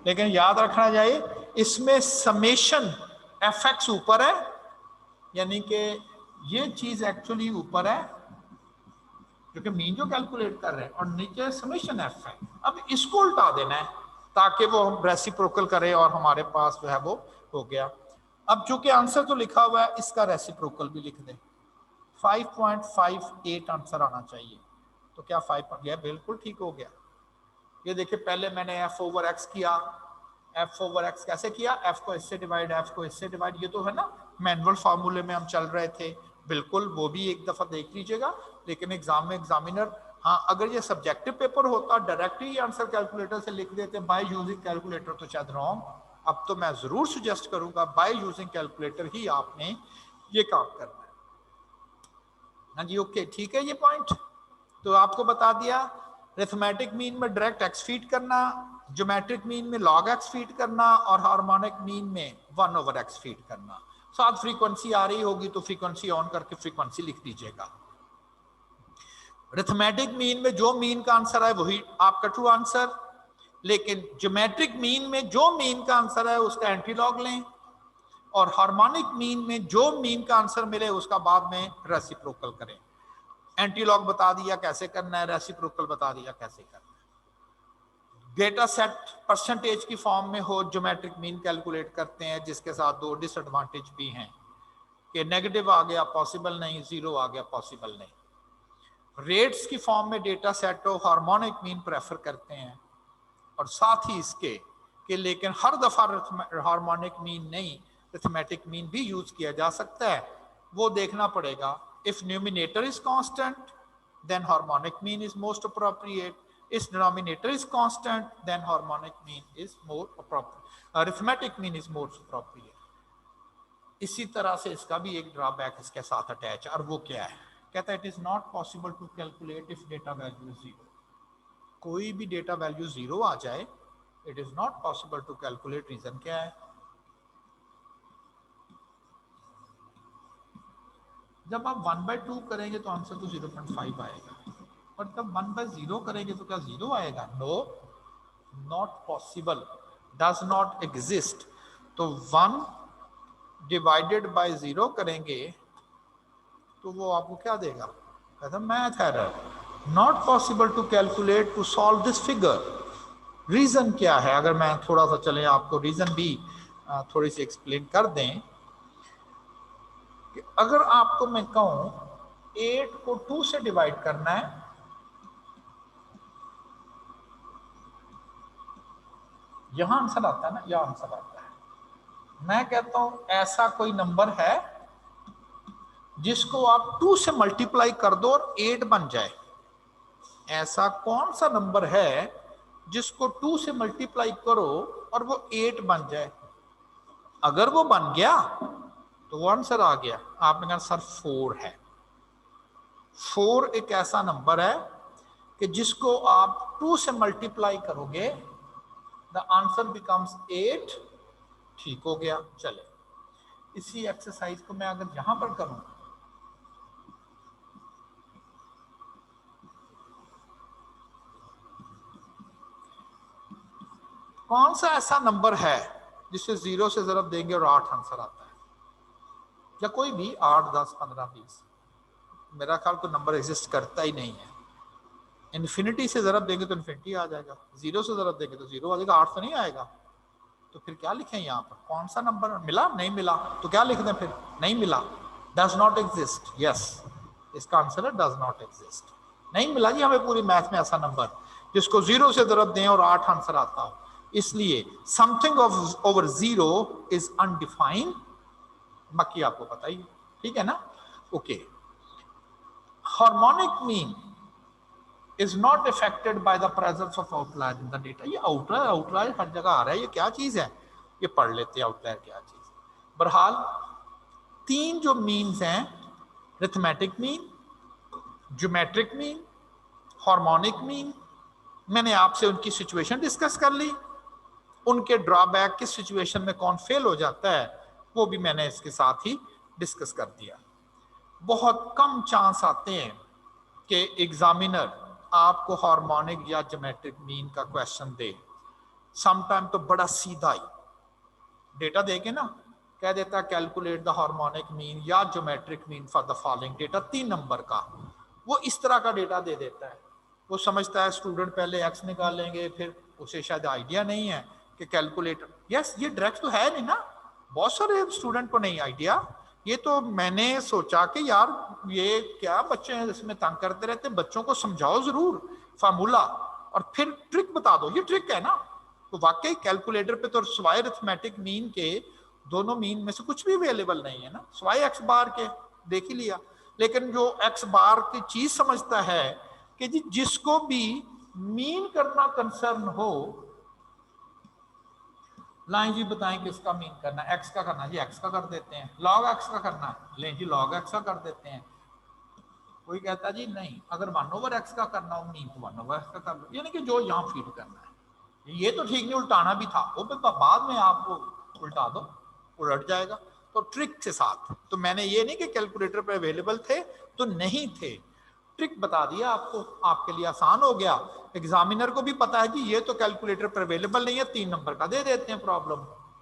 लेकिन याद रखना चाहिए इसमें समेशन एफ एक्स ऊपर है, यानी कि ये चीज एक्चुअली ऊपर है क्योंकि मीन जो कैलकुलेट कर रहे हैं, और नीचे समेशन एफ है। अब इसको उल्टा देना है ताकि वो हम रेसिप्रोकल करें और हमारे पास जो है वो हो गया। अब चूंकि आंसर तो लिखा हुआ है, इसका रेसिप्रोकल भी लिख दें। 5.58 आंसर आना चाहिए। तो क्या 5 पर गया? बिल्कुल ठीक हो गया। ये देखिए पहले मैंने f/x किया। f/x कैसे किया? f को इससे डिवाइड, f को इससे डिवाइड। ये तो है ना मैनुअल फार्मूले में हम चल रहे थे, बिल्कुल वो भी एक दफा देख लीजिएगा। लेकिन एग्जाम में एग्जामिनर, हाँ अगर ये सब्जेक्टिव पेपर होता डायरेक्टली आंसर कैलकुलेटर से लिख देते बाय यूजिंग कैलकुलेटर तो शायद रॉन्ग। अब तो मैं जरूर सुजेस्ट करूंगा बाय यूजिंग कैलकुलेटर ही आपने ये काम करना है। हाँ जी ओके ठीक है। ये पॉइंट तो आपको बता दिया। अरिथमेटिक मीन में डायरेक्ट एक्स फीड करना, ज्योमेट्रिक मीन में लॉग एक्स फीड करना और हार्मोनिक मीन में 1/x फीड करना। साथ फ्रीक्वेंसी आ रही होगी तो फ्रीक्वेंसी ऑन करके फ्रीक्वेंसी लिख दीजिएगा। अरिथमेटिक मीन में जो मीन का आंसर है वही आपका ट्रू आंसर, लेकिन ज्योमेट्रिक मीन में जो मीन का आंसर है उसका एंटी लॉग लें, और हार्मोनिक मीन में जो मीन का आंसर मिले उसका बाद में रेसिप्रोकल करें। एंटी लॉग बता दिया कैसे करना है, रेसिप्रोकल बता दिया कैसे करना है। डेटा सेट परसेंटेज की फॉर्म में हो, ज्योमेट्रिक मीन कैलकुलेट करते हैं, जिसके साथ दो डिसएडवांटेज भी हैं कि नेगेटिव आ गया पॉसिबल नहीं, जीरो आ गया पॉसिबल नहीं। रेट्स की फॉर्म में डेटा सेट हो, हार्मोनिक मीन प्रेफर करते हैं, और साथ ही इसके कि लेकिन हर दफा हार्मोनिक मीन नहीं अरिथमेटिक मीन भी यूज किया जा सकता है, वो देखना पड़ेगा। If numerator is constant then harmonic mean is most appropriate, if denominator is constant then harmonic mean is more appropriate, arithmetic mean is most appropriate। इसी तरह से इसका भी एक ड्रॉबैक इसके साथ अटैच, और वो क्या है? कहता है it is not possible to calculate if data value zero. कोई भी डेटा वैल्यू जीरो आ जाए it is not possible to calculate. Reason क्या है? जब आप 1/2 करेंगे तो आंसर तो 0.5 आएगा, और जब 1/0 करेंगे तो क्या 0 आएगा? No, not possible, does not exist. तो 1 डिवाइडेड बाय 0 करेंगे तो वो आपको क्या देगा? कहता math error, not possible to calculate to solve this figure. Reason क्या है? अगर मैं थोड़ा सा चले आपको रीजन भी थोड़ी सी एक्सप्लेन कर दें कि अगर आपको मैं कहूं 8 को 2 से डिवाइड करना है, यहां आंसर आता है ना, यहां आंसर आता है। मैं कहता हूं ऐसा कोई नंबर है जिसको आप 2 से मल्टीप्लाई कर दो और 8 बन जाए। ऐसा कौन सा नंबर है जिसको 2 से मल्टीप्लाई करो और वो 8 बन जाए? अगर वो बन गया तो वो आंसर आ गया। आपने कहा सर 4 है। 4 एक ऐसा नंबर है कि जिसको आप 2 से मल्टीप्लाई करोगे द आंसर बिकम्स 8। ठीक हो गया। चले इसी एक्सरसाइज को मैं अगर यहां पर करूं, कौन सा ऐसा नंबर है जिसे 0 से ज़रब देंगे और 8 आंसर आता है, या कोई भी 8, 10, 15, 20? मेरा ख्याल कोई नंबर एग्जिस्ट करता ही नहीं है। इन्फिनिटी से ज़रब देंगे तो इन्फिनिटी आ जाएगा, 0 से ज़रब देंगे तो 0 आ जाएगा, 8 तो नहीं आएगा। तो फिर क्या लिखें यहाँ पर? कौन सा नंबर मिला? नहीं मिला। तो क्या लिख दें फिर? नहीं मिला, डज नॉट एग्जिस्ट। यस, इसका आंसर है डज नॉट एग्जिस्ट। नहीं मिला जी हमें पूरी मैथ में ऐसा नंबर जिसको 0 से ज़रब दें और 8 आंसर आता हो। इसलिए something of over 0 is undefined. बाकी आपको पता ही, ठीक है ना? Okay. Harmonic mean is not affected by the presence of outlier in the data। ये आउटलायर हर जगह आ रहा है, ये क्या चीज है? ये पढ़ लेते हैं आउटलायर क्या चीज। बहरहाल 3 जो मीन्स हैं, arithmetic mean, geometric mean, harmonic mean, मैंने आपसे उनकी सिचुएशन डिस्कस कर ली। उनके ड्रॉबैक, किस सिचुएशन में कौन फेल हो जाता है, वो भी मैंने इसके साथ ही डिस्कस कर दिया। बहुत कम चांस आते हैं कि एग्जामिनर आपको हार्मोनिक या ज्योमेट्रिक मीन का क्वेश्चन दे। समटाइम तो बड़ा सीधा ही डेटा देके ना कह देता है कैलकुलेट द हार्मोनिक मीन या geometric mean for the following data, 3 number का। वो इस तरह का डेटा दे देता है। वो समझता है स्टूडेंट पहले एक्स निकालेंगे, फिर उसे शायद आइडिया नहीं है कि कैलकुलेटर, यस ये डायरेक्ट तो है नहीं ना, बहुत सारे स्टूडेंट को नहीं आइडिया। ये तो मैंने सोचा कि यार ये क्या बच्चे हैं इसमें तंग करते रहते, बच्चों को समझाओ जरूर फार्मूला और फिर ट्रिक बता दो, ये ट्रिक है ना। तो वाकई कैलकुलेटर पे तो सिवाय अरिथमेटिक मीन के दोनों मीन में से कुछ भी अवेलेबल नहीं है ना, सिवाय एक्स बार के, देख ही लिया। लेकिन जो एक्स बार की चीज समझता है कि जी जिसको भी मीन करना कंसर्न हो, लाइन जी बताएं किसका मीन करना है? एक्स का करना है जी, एक्स का कर देते हैं। लॉग एक्स का करना है, लें जी लॉग एक्स का कर देते हैं। कोई कहता जी नहीं, अगर 1/x का करना हो मीन तो 1/x का कर लो, यानी कि जो यहाँ फीड करना है। ये तो ठीक नहीं, उल्टाना भी था, वो बाद में आपको उल्टा दो, उलट जाएगा। तो ट्रिक के साथ, तो मैंने ये नहीं कि कैलकुलेटर पे अवेलेबल थे तो नहीं थे, ट्रिक बता दिया आपको, आपके लिए आसान हो गया। एग्जामिनर को भी पता है कि ये तो कैलकुलेटर पर अवेलेबल नहीं है, 3 नंबर का दे देते हैं प्रॉब्लम,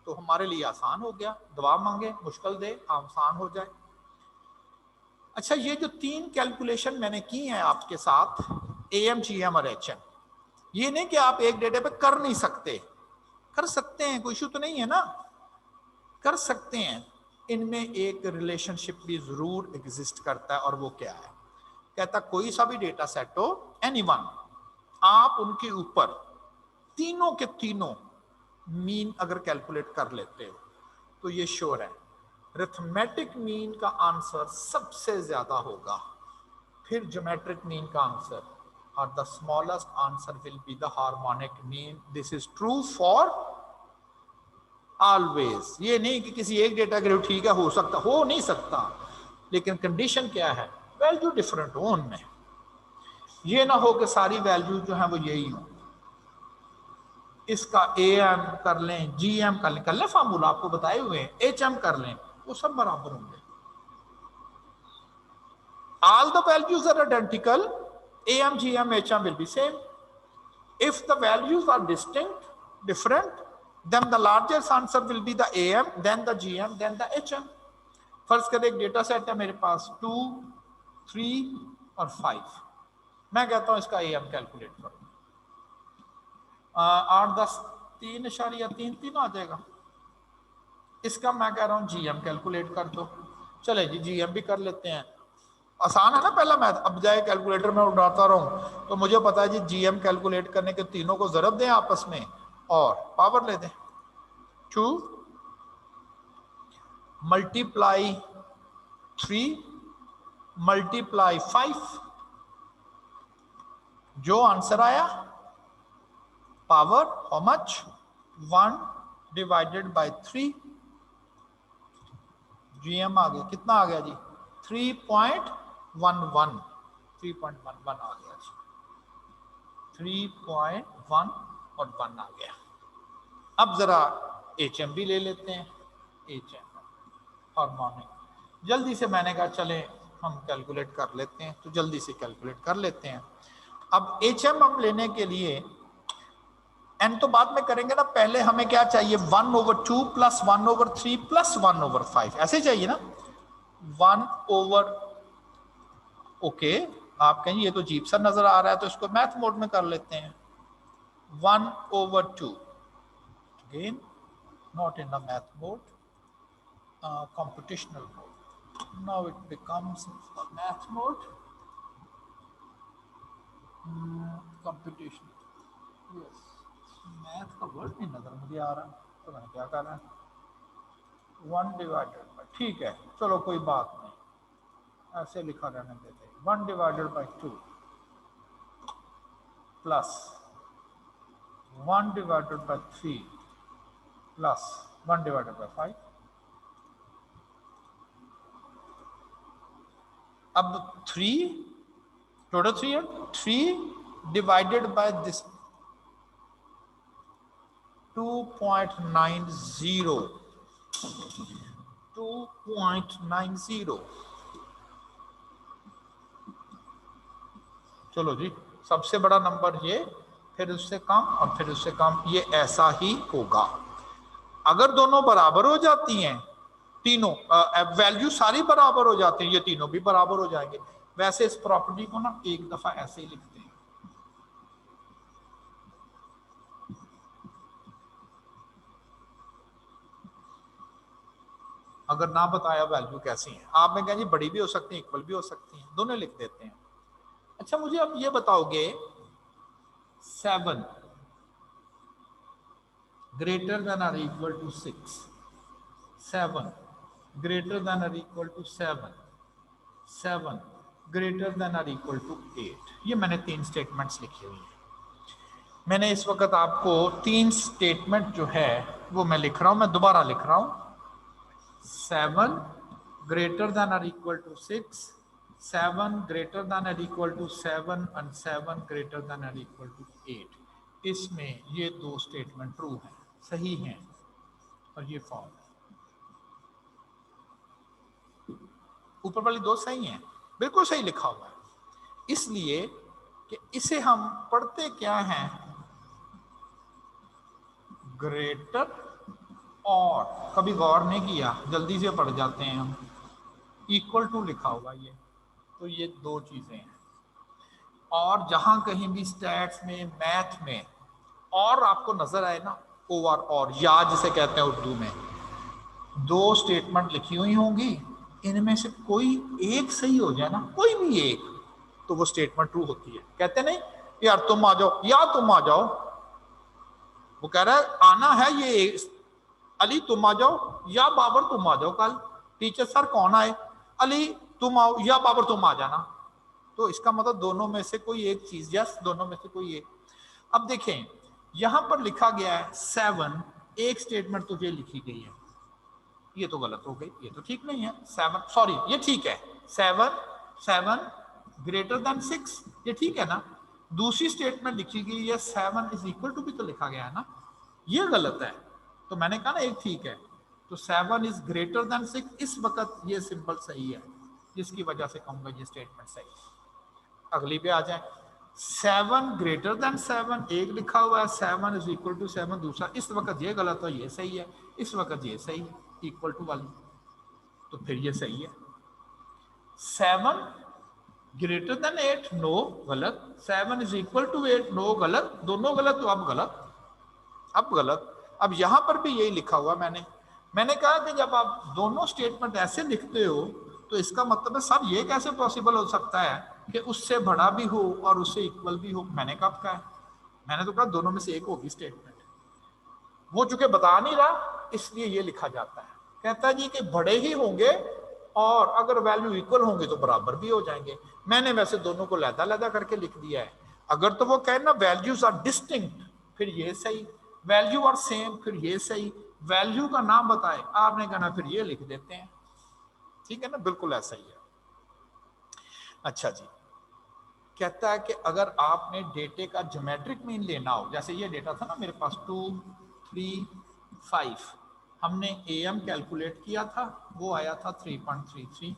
तो हमारे लिए आसान हो गया। दवा मांगे मुश्किल दे, आसान हो जाए। अच्छा, ये जो 3 कैलकुलेशन मैंने की हैं आपके साथ, AM, GM और HM, ये नहीं कि आप एक डेटा पे कर नहीं सकते, कर सकते हैं, कोई इशू तो नहीं है ना, कर सकते हैं। इनमें एक रिलेशनशिप भी जरूर एग्जिस्ट करता है, और वो क्या है? कहता कोई सा भी डेटा सेट हो, एनीवन, आप उनके ऊपर तीनों के तीनों मीन अगर कैलकुलेट कर लेते हो तो ये श्योर है अरिथमेटिक मीन का आंसर सबसे ज्यादा होगा, फिर ज्योमेट्रिक मीन का आंसर, और the smallest answer will be the harmonic mean. This is true for always. ये नहीं कि किसी एक डेटा के लिए ठीक है, हो सकता, हो नहीं सकता, लेकिन कंडीशन क्या है? वैल्यू डिफरेंट हो उनमें। ये ना हो कि सारी वैल्यू जो है वो यही हो, इसका AM कर लें, GM कर लें फार्मूला आपको बताए हुए, HM कर लें, वो सब बराबर होंगे। All the values are identical, AM, GM, HM will be same. If the values are distinct, different, then the largest answer will be the AM, then the GM, then the HM. फर्ज करें एक data set है मेरे पास 2, 3 और 5, मैं कहता हूं इसका AM कैलकुलेट करो, 8, 10, 3.3 तीनों आ जाएगा। इसका मैं कह रहा हूं GM कैलकुलेट कर दो, चले जी GM भी कर लेते हैं, आसान है ना पहला मैथ। अब जाए कैलकुलेटर में उठाता रहूं तो मुझे पता है जी GM कैलकुलेट करने के तीनों को जरब दें आपस में और पावर ले दें, 2 मल्टीप्लाई 3 मल्टीप्लाई 5, जो आंसर आया power how much, 1 divided by 3, GM आ गया, कितना आ गया जी? 3.11, 3.11 आ गया जी, 3.1 और 1 आ गया। अब जरा HM भी ले लेते हैं, HM और मॉर्निंग। जल्दी से मैंने कहा चले हम कैलकुलेट कर लेते हैं, तो जल्दी से कैलकुलेट कर लेते हैं। अब HM हम लेने के लिए n तो बाद में करेंगे ना, पहले हमें क्या चाहिए 1/2 प्लस 1/3 प्लस 1/5 ऐसे चाहिए ना। 1 ओवर ओके आप कहेंगे ये तो अजीब सा नजर आ रहा है, तो इसको मैथ मोड में कर लेते हैं। 1/2 again not in the math mode, computational mode. Now it becomes math mode, computational. Yes, math का वर्ड नहीं नजर मुझे आ रहा, तो मैं क्या कर रहा है 1 डिवाइडेड बाय, ठीक है चलो कोई बात नहीं, ऐसे लिखा रहने देते हैं 1 divided by 2 plus 1 divided by 3 plus 1 divided by 5। अब 3 टोटल 3 है, 3 डिवाइडेड बाय दिस 2.90 2.90। चलो जी सबसे बड़ा नंबर ये, फिर उससे कम और फिर उससे कम, ये ऐसा ही होगा। अगर दोनों बराबर हो जाती हैं, तीनों वैल्यू सारी बराबर हो जाती हैं, ये तीनों भी बराबर हो जाएंगे। वैसे इस प्रॉपर्टी को ना एक दफा ऐसे ही लिखते हैं, अगर ना बताया वैल्यू कैसी है, आप में कहें जी बड़ी भी हो सकती है इक्वल भी हो सकती है, दोनों लिख देते हैं। अच्छा मुझे अब ये बताओगे 7 greater than or equal to 6, 7 greater than or equal to 7, 7 greater than or equal to 8। ये मैंने 3 स्टेटमेंट्स लिखी हुई हैं। मैंने इस वक्त आपको 3 स्टेटमेंट जो है वो मैं लिख रहा हूं, मैं दोबारा लिख रहा हूं। 7 greater than or equal to 6, 7 greater than or equal to 7 and 7 greater than or equal to 8। इसमें ये 2 स्टेटमेंट ट्रू हैं, सही हैं, और ये फॉल्स। ऊपर वाली 2 सही हैं, बिल्कुल सही लिखा हुआ है, इसलिए कि इसे हम पढ़ते क्या हैं ग्रेटर, और कभी गौर नहीं किया जल्दी से पढ़ जाते हैं हम, इक्वल टू लिखा होगा ये, तो ये 2 चीजें हैं। और जहां कहीं भी स्टैट्स में मैथ में और आपको नजर आए ना, ओवर और या जिसे कहते हैं उर्दू में, 2 स्टेटमेंट लिखी हुई होंगी, इनमें से कोई एक सही हो जाए ना, कोई भी एक, तो वो स्टेटमेंट ट्रू होती है। कहते नहीं यार तुम आ जाओ या तुम आ जाओ, वो कह रहा है आना है ये अली तुम आ जाओ या बाबर तुम आ जाओ, कल टीचर सर कौन आए, अली तुम आओ या बाबर तुम आ जाना, तो इसका मतलब दोनों में से कोई एक चीज, यस दोनों में से कोई एक। अब देखें यहां पर लिखा गया है 7, एक स्टेटमेंट तो ये लिखी गई है, ये तो गलत हो गई, ये तो ठीक नहीं है। 7 सॉरी ये ठीक है, 7 ग्रेटर देन 6 ये ठीक है ना। दूसरी स्टेटमेंट लिखी गई है 7 इज इक्वल टू भी तो लिखा गया है ना, ये गलत है, तो मैंने कहा ना एक ठीक है, तो 7 इज ग्रेटर देन 6 इस वक्त ये सिंपल सही है, जिसकी वजह से कहूंगा ये स्टेटमेंट सही है। अगली पे आ जाए, 7 ग्रेटर देन 7 एक लिखा हुआ है, 7 इज इक्वल टू 7 दूसरा, इस वक्त ये गलत है, ये सही है, इस वक्त ये सही है इक्वल टू वाली, तो फिर ये सही है। 7 ग्रेटर देन 8 नो गलत, 7 इज इक्वल टू 8 नो गलत, दोनों गलत, तो अब गलत, अब गलत। अब यहां पर भी यही लिखा हुआ, मैंने कहा कि जब आप दोनों स्टेटमेंट ऐसे लिखते हो तो इसका मतलब है सर ये कैसे पॉसिबल हो सकता है कि उससे बड़ा भी हो और उससे इक्वल भी हो। मैंने कब कहा है, मैंने तो कहा दोनों में से एक होगी स्टेटमेंट, वो चूंकि बता नहीं रहा इसलिए ये लिखा जाता है। कहता है जी कि बड़े ही होंगे और अगर वैल्यू इक्वल होंगे तो बराबर भी हो जाएंगे। मैंने वैसे दोनों को लहदा करके लिख दिया है। अगर तो वो कहे ना वैल्यूज आर डिस्टिंक्ट फिर ये सही, वैल्यू आर सेम फिर ये सही, वैल्यू का नाम बताए आपने कहना फिर ये लिख देते हैं, ठीक है ना, बिल्कुल ऐसा ही है। अच्छा जी, कहता है कि अगर आपने डेटे का ज्योमेट्रिक मीन लेना हो, जैसे ये डेटा था ना मेरे पास 2 3 5, हमने AM कैलकुलेट किया था, वो आया था 3.33।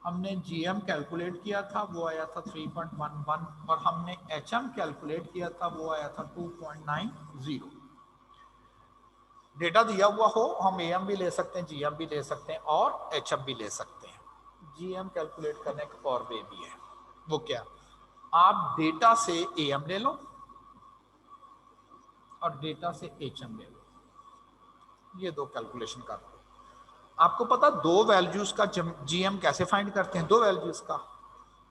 हमने GM कैलकुलेट किया था, वो आया था 3.11, और हमने HM कैलकुलेट किया था, वो आया था 2.90। डेटा दिया हुआ हो, हम AM भी ले सकते हैं, GM भी ले सकते हैं और HM भी ले सकते हैं। GM कैलकुलेट करने का और वे भी है। वो क्या, आप डेटा से AM ले लो और डेटा से HM ले लो, ये दो कैलकुलेशन कर लो। आपको पता दो वैल्यूज का GM कैसे फाइंड करते हैं? दो वैल्यूज का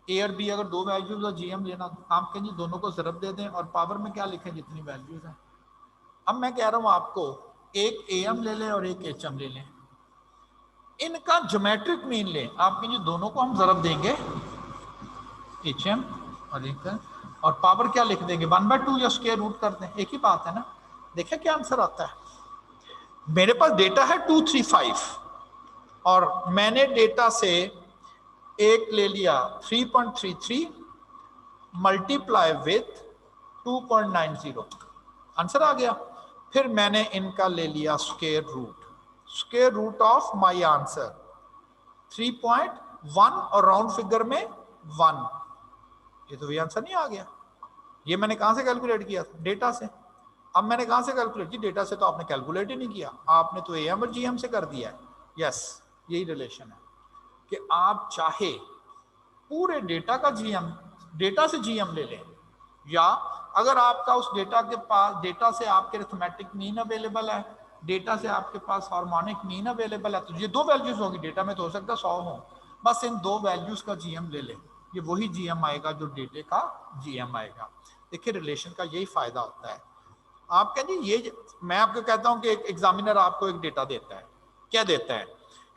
A और B, अगर दो वैल्यूज का GM लेना, आप कहेंगे दोनों को ज़रब दे दें और पावर में क्या लिखें, जितनी वैल्यूज हैं। अब मैं कह रहा हूं आपको एक AM ले लें और एक HM ले लें, इनका ज्योमेट्रिक मीन लें। आप कहेंगे दोनों को हम ज़रब देंगे HM और एक, और पावर क्या लिख देंगे 1/2 या स्क्वायर रूट कर दें, एक ही बात है ना। देखिए क्या आंसर आता है। मेरे पास डेटा है 235 और मैंने डेटा से एक ले लिया 3.33 मल्टीप्लाई विथ 2.90, आंसर आ गया। फिर मैंने इनका ले लिया square root of my answer 3.1 और राउंड फिगर में 1, ये तो भी आंसर नहीं आ गया। ये मैंने कहां से कैलकुलेट किया था? डेटा से। अब मैंने कहां से कैलकुलेट किया? डेटा से तो आपने कैलकुलेट ही नहीं किया, आपने तो AM और GM से कर दिया है। यस, यही रिलेशन है कि आप चाहे पूरे डेटा का GM, डेटा से GM ले लें, या अगर आपका उस डेटा के पास, डेटा से आपके अरिथमेटिक मीन अवेलेबल है, डेटा से आपके पास हार्मोनिक मीन अवेलेबल है, तो ये दो वैल्यूज होगी। डेटा में तो हो सकता है 100 हो, बस इन दो वैल्यूज का GM ले लें, ये वही GM आएगा जो डेटे का GM आएगा। देखिए रिलेशन का यही फायदा होता है। आप कहेंगे ये, मैं आपको कहता हूं कि एक एग्जामिनर आपको एक डेटा देता है, क्या देता है?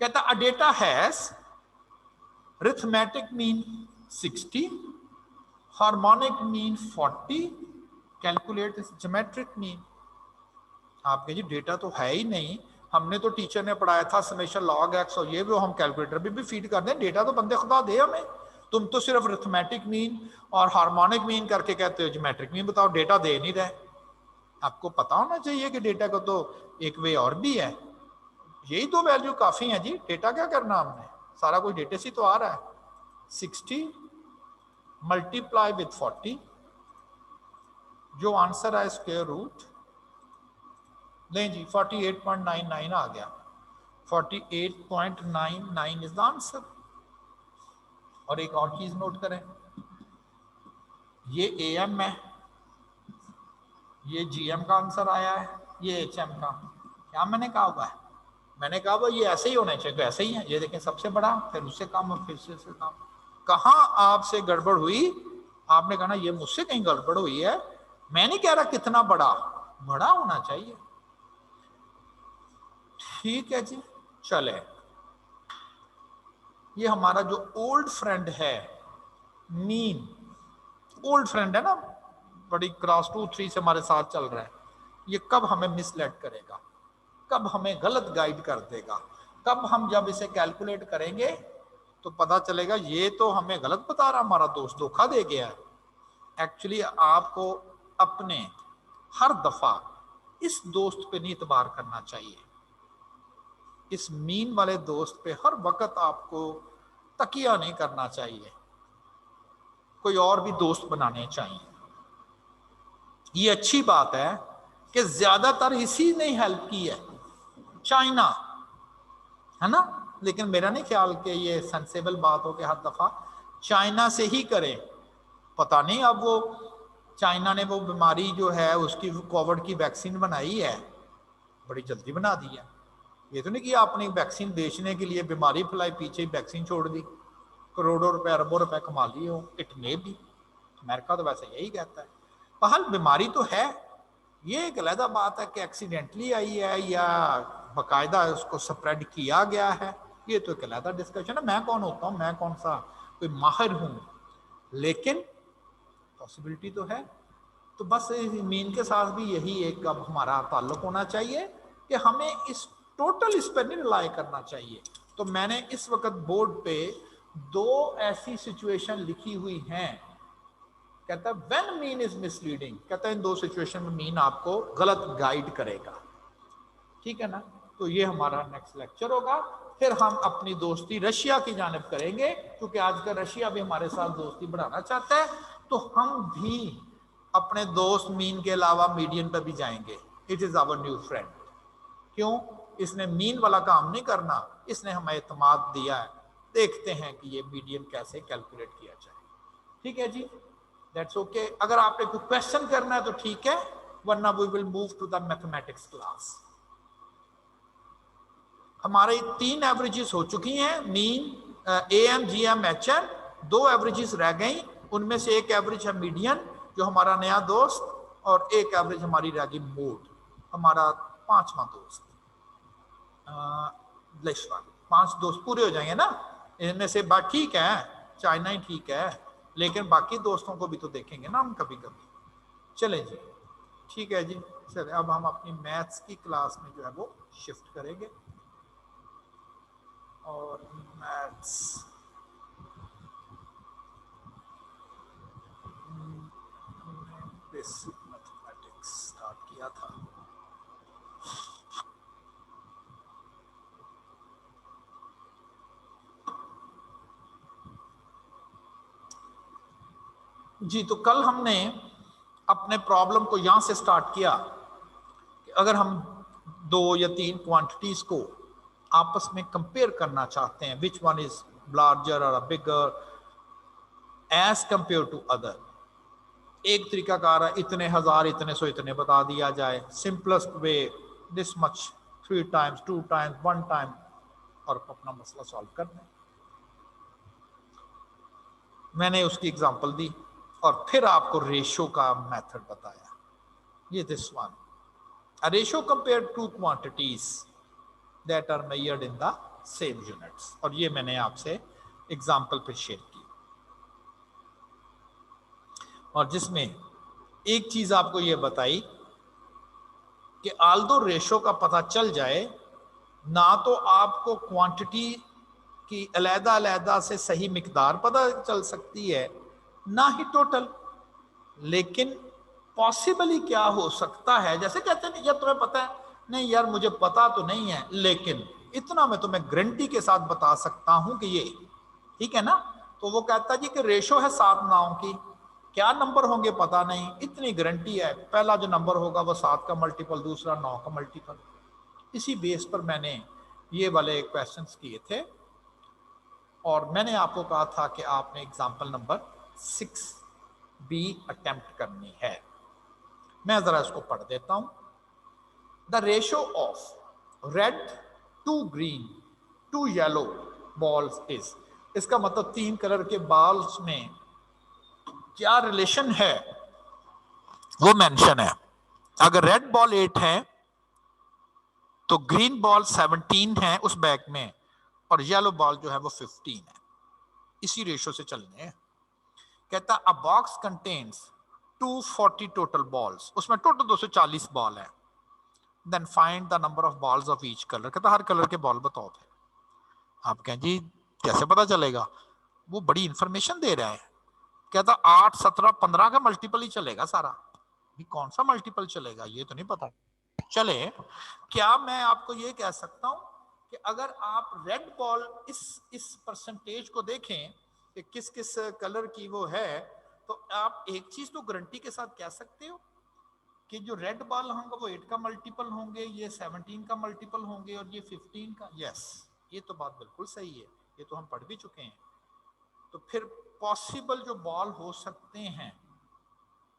कहता है a data has arithmetic mean 60, harmonic mean 40, calculate its geometric mean। आप कहिए डेटा तो है ही नहीं, हमने तो टीचर ने पढ़ाया था समेशन log x और ये वो हम कैलकुलेटर भी फीड कर दें, डेटा तो बंदे खुदा दे हमें। तुम तो सिर्फ arithmetic mean और हार्मोनिक मीन करके कहते हो ज्योमेट्रिक मीन बताओ, डेटा दे नहीं रहे। आपको पता होना चाहिए कि डेटा को तो एक वे और भी है, यही दो वैल्यू काफी है जी। डेटा क्या करना हमने, सारा कुछ डेटे से तो आ रहा है। 60 मल्टीप्लाई विथ 40, जो आंसर है स्क्वायर रूट, नहीं जी 48.99 आ गया, 48.99 इज द आंसर। और एक और चीज नोट करें, ये AM है, ये GM का आंसर आया है, ये HM का। क्या मैंने कहा हुआ है? मैंने कहा वो ये ऐसे ही होने चाहिए, तो ऐसे ही है। ये देखें सबसे बड़ा, फिर उससे कम और फिर से कम। कहाँ आपसे गड़बड़ हुई? आपने कहा ना ये मुझसे कहीं गड़बड़ हुई है। मैं नहीं कह रहा कितना बड़ा, बड़ा होना चाहिए। ठीक है जी, चले। ये हमारा जो ओल्ड फ्रेंड है मीन, ओल्ड फ्रेंड है ना, बड़ी क्लास 2-3 से हमारे साथ चल रहा है, ये कब हमें मिसलेड करेगा, कब हमें गलत गाइड कर देगा, कब हम जब इसे कैलकुलेट करेंगे तो पता चलेगा ये तो हमें गलत बता रहा, हमारा दोस्त धोखा दे गया है। एक्चुअली आपको अपने हर दफा इस दोस्त पे नहीं इतबार करना चाहिए, इस मीन वाले दोस्त पे हर वक्त आपको तकिया नहीं करना चाहिए, कोई और भी दोस्त बनाने चाहिए। ये अच्छी बात है कि ज्यादातर इसी ने हेल्प की है, चाइना, है ना। लेकिन मेरा नहीं ख्याल कि ये सेंसेबल बात हो कि हर दफा चाइना से ही करें। पता नहीं अब वो चाइना ने वो बीमारी जो है उसकी कोविड की वैक्सीन बनाई है, बड़ी जल्दी बना दी है। ये तो नहीं कि आपने वैक्सीन बेचने के लिए बीमारी फैलाई, पीछे ही वैक्सीन छोड़ दी, करोड़ों रुपए अरबों रुपए कमा लिए हो। इट मे भी, अमेरिका तो वैसे यही कहता है। बहरहाल बीमारी तो है, ये एक अलग बात है कि एक्सीडेंटली आई है या बाकायदा उसको स्प्रेड किया गया है, ये तो एक अलग डिस्कशन है। मैं कौन होता हूँ, मैं कौन सा कोई माहिर हूँ, लेकिन पॉसिबिलिटी तो है। तो बस मीन के साथ भी यही एक अब हमारा ताल्लुक होना चाहिए कि हमें इस टोटल इस पर नहीं रिलाई करना चाहिए। तो मैंने इस वक्त बोर्ड पे दो ऐसी सिचुएशन लिखी हुई हैं, कहता है व्हेन मीन इज मिसलीडिंग, कहता है इन दो सिचुएशन में मीन आपको गलत गाइड करेगा, ठीक है ना। तो ये हमारा नेक्स्ट लेक्चर होगा। फिर हम अपनी दोस्ती रशिया की जानिब करेंगे, क्योंकि आजकल रशिया भी हमारे साथ दोस्ती बढ़ाना चाहता है, तो हम भी अपने दोस्त मीन के अलावा मीडियन पर भी जाएंगे। It is our new friend. क्यों? इसने मीन वाला काम नहीं करना, इसने हमें एतमाद दिया है। देखते हैं कि ये मीडियन कैसे कैलकुलेट किया जाए। ठीक है जी, दैट्स ओके। अगर आपने कोई क्वेश्चन करना है तो ठीक है, वरना we will move to the mathematics class. हमारे 3 एवरेजेस हो चुकी हैं, mean, AM, GM, HM। 2 averages रह गई, उनमें से एक एवरेज है मीडियन जो हमारा नया दोस्त, और एक एवरेज हमारी रह गई मोड, हमारा 5वां दोस्त। 5 दोस्त पूरे हो जाएंगे ना, इनमें से बात ठीक है, चाइना ही ठीक है, लेकिन बाकी दोस्तों को भी तो देखेंगे ना हम कभी कभी। चले जी, ठीक है जी। चले अब हम अपनी मैथ्स की क्लास में जो है वो शिफ्ट करेंगे, और मैथ्स बेसिक मैथमेटिक्स स्टार्ट किया था। जी, तो कल हमने अपने प्रॉब्लम को यहां से स्टार्ट किया कि अगर हम 2 या 3 क्वांटिटीज को आपस में कंपेयर करना चाहते हैं, विच वन इज लार्जर और बिगर एज कंपेयर टू अदर। एक तरीका कार है, इतने हजार, इतने सौ, इतने बता दिया जाए। Simplest way, this much, 3 times, 2 times, 1 time, और अपना मसला सॉल्व कर दें। मैंने उसकी एग्जांपल दी और फिर आपको रेशो का मेथड बताया। ये this one, a ratio compared two quantities that are measured in the same units, और ये मैंने आपसे एग्जांपल पे शेयर की, और जिसमें एक चीज आपको ये बताई कि आल्दो रेशो का पता चल जाए, ना तो आपको क्वांटिटी की अलग-अलग से सही मिकदार पता चल सकती है, ना ही टोटल, लेकिन पॉसिबली क्या हो सकता है, जैसे कहते हैं यार तुम्हें पता है, नहीं यार मुझे पता तो नहीं है, लेकिन इतना मैं तुम्हें गारंटी के साथ बता सकता हूं कि ये ठीक है ना। तो वो कहता जी कि रेशो है 7 9 की, क्या नंबर होंगे पता नहीं, इतनी गारंटी है पहला जो नंबर होगा वो 7 का मल्टीपल, दूसरा 9 का मल्टीपल। इसी बेस पर मैंने ये वाले क्वेश्चंस किए थे, और मैंने आपको कहा था कि आपने एग्जाम्पल नंबर 6 भी अटेम्प्ट करनी है। मैं जरा इसको पढ़ देता हूं। The ratio of red to green to yellow balls is, इसका मतलब 3 कलर के बॉल्स में क्या रिलेशन है वो मेंशन है। अगर रेड बॉल 8 है तो ग्रीन बॉल 17 है उस बैग में, और येलो बॉल जो है वो 15 है। इसी रेशो से चलने हैं। कहता a box contains 240 total balls, उसमें टोटल 240 बॉल है। Then find the number of balls of each colour, कहता हर कलर के बॉल बताओ। फिर आप कहें जी कैसे पता चलेगा, वो बड़ी इंफॉर्मेशन दे रहा है। कहता 8 17 15 का मल्टीपल ही चलेगा सारा, भी कौन सा मल्टीपल चलेगा ये तो नहीं पता। चले, क्या मैं आपको ये कह सकता हूं कि अगर आप रेड बॉल इस परसेंटेज को देखें कि किस किस कलर की वो है, तो आप एक चीज तो गारंटी के साथ कह सकते हो कि जो रेड बॉल होंगे वो 8 का मल्टीपल होंगे, ये 17 का मल्टीपल होंगे, और ये 15 का। यस, ये तो बात बिल्कुल सही है, ये तो हम पढ़ भी चुके हैं। तो फिर पॉसिबल जो बॉल हो सकते हैं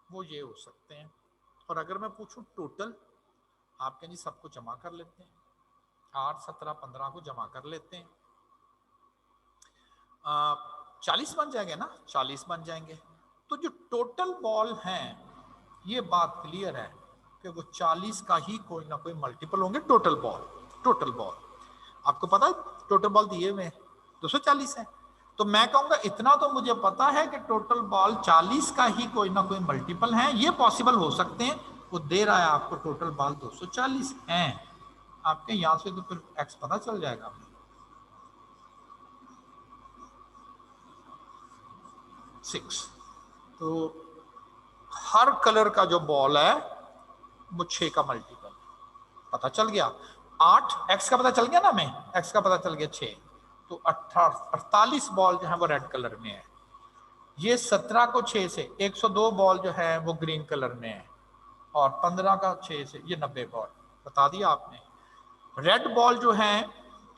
वो ये हो सकते हैं। और अगर मैं पूछूं टोटल, आप कहें जी सबको जमा कर लेते हैं, 8 17 15 को जमा कर लेते हैं, 40 बन जाएंगे ना, 40 बन जाएंगे। तो जो टोटल बॉल हैं, ये बात क्लियर है कि वो 40 का ही कोई ना कोई मल्टीपल होंगे। टोटल बॉल आपको पता है, टोटल बॉल दिए हुए 240 है, तो मैं कहूंगा इतना तो मुझे पता है कि टोटल बॉल 40 का ही कोई ना कोई मल्टीपल है, ये पॉसिबल हो सकते हैं। वो दे रहा है आपको टोटल बॉल 240 हैं, आपके यहां से तो फिर एक्स पता चल जाएगा। 6, तो हर कलर का जो बॉल है वो 6 का मल्टीपल पता चल गया। 8, एक्स का पता चल गया ना, हमें एक्स का पता चल गया 6, तो 48 बॉल जो है वो रेड कलर में है। ये 17 को 6 से 102 बॉल जो है वो ग्रीन कलर में है, और 15 का 6 से ये 90 बॉल बता दिया आपने। रेड बॉल जो है,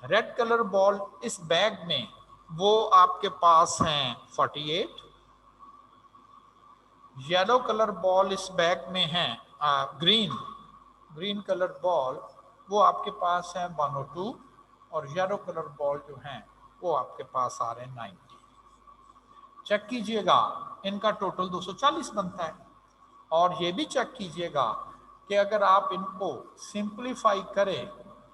रेड कलर बॉल इस बैग में वो आपके पास हैं 48, येलो कलर बॉल इस बैग में है ग्रीन कलर बॉल वो आपके पास है 102, और येलो कलर बॉल जो है वो आपके पास आ रहे हैं 90। चेक कीजिएगा, इनका टोटल 240 बनता है। और ये भी चेक कीजिएगा कि अगर आप इनको सिंप्लीफाई करें,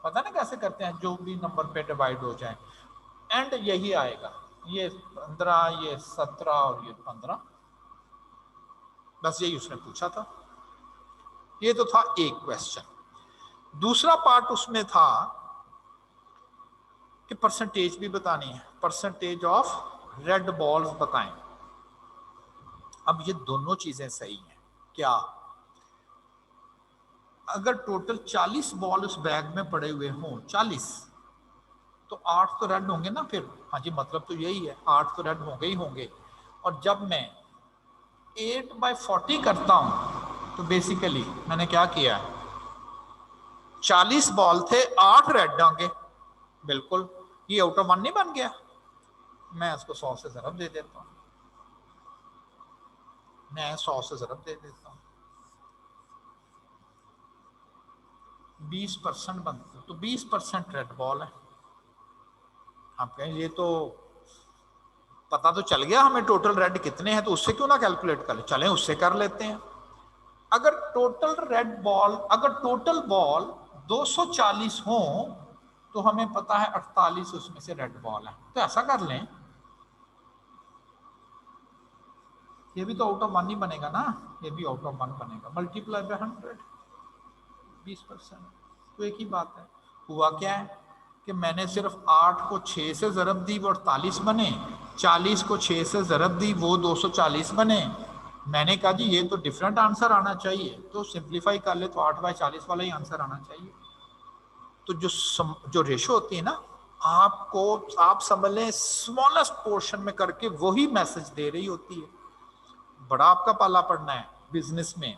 पता ना कैसे करते हैं, जो भी नंबर पे डिवाइड हो जाए, एंड यही आएगा, ये 15, ये 17 और ये 15। बस यही उसने पूछा था। ये तो था एक क्वेश्चन। दूसरा पार्ट उसमें था कि परसेंटेज भी बतानी है, परसेंटेज ऑफ रेड बॉल्स बताएं। अब ये दोनों चीजें सही हैं क्या? अगर टोटल 40 बॉल उस बैग में पड़े हुए हों, 40, तो 8 तो रेड होंगे ना फिर। हाँ जी, मतलब तो यही है, 8 तो रेड होंगे ही होंगे। और जब मैं 8/40 करता हूं तो बेसिकली मैंने क्या किया है, 40 बॉल थे, 8 रेड होंगे, बिल्कुल ये आउट ऑफ 1 नहीं बन गया। मैं इसको 100 से ज़रब दे देता हूं, मैं 100 से ज़रब दे देता हूं, 20% बनता, तो 20% रेड बॉल है। आप कहें ये तो पता तो चल गया हमें टोटल रेड कितने हैं, तो उससे क्यों ना कैलकुलेट कर ले, चलें उससे कर लेते हैं। अगर टोटल रेड बॉल, अगर टोटल बॉल 240 हो तो हमें पता है 48 उसमें से रेड बॉल है, तो ऐसा कर लें, ये भी तो आउट ऑफ 1 ही बनेगा ना, ये भी आउट ऑफ 1 बनेगा, मल्टीप्लाई बाय 100, 20%। तो एक ही बात है। हुआ क्या है कि मैंने सिर्फ 8 को 6 से ज़रब दी, वो 48 बने, 40 को 6 से ज़रब दी, वो 240 बने। मैंने कहा जी ये तो डिफरेंट आंसर आना चाहिए, तो सिंप्लीफाई कर ले तो 8/40 वाला ही आंसर आना चाहिए। तो जो रेशो होती है ना, आपको आप समझ लें स्मॉलेस्ट पोर्शन में करके वही मैसेज दे रही होती है। बड़ा आपका पाला पड़ना है बिजनेस में।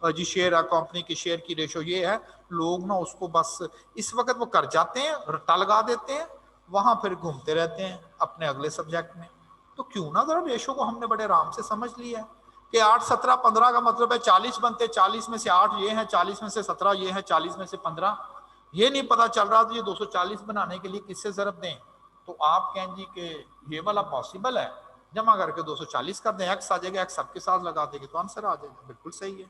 और जी शेयर, कंपनी की शेयर की रेशो ये है, लोग ना उसको बस इस वक्त वो कर जाते हैं, रट्टा लगा देते हैं, वहां फिर घूमते रहते हैं अपने अगले सब्जेक्ट में। तो क्यों ना जरा रेशो को हमने बड़े आराम से समझ लिया है कि 8, 17, 15 का मतलब है 40 बनते, 40 में से 8 ये है, 40 में से 17 ये है, 40 में से 15 ये नहीं पता चल रहा, तो ये 240 बनाने के लिए किससे ज़रब दें? तो आप कहें जी कि ये वाला पॉसिबल है, जमा करके 240 कर दें, एक्स आ जाएगा, एक्स सबके साथ लगा देंगे तो आंसर आ जाएगा। बिल्कुल सही है।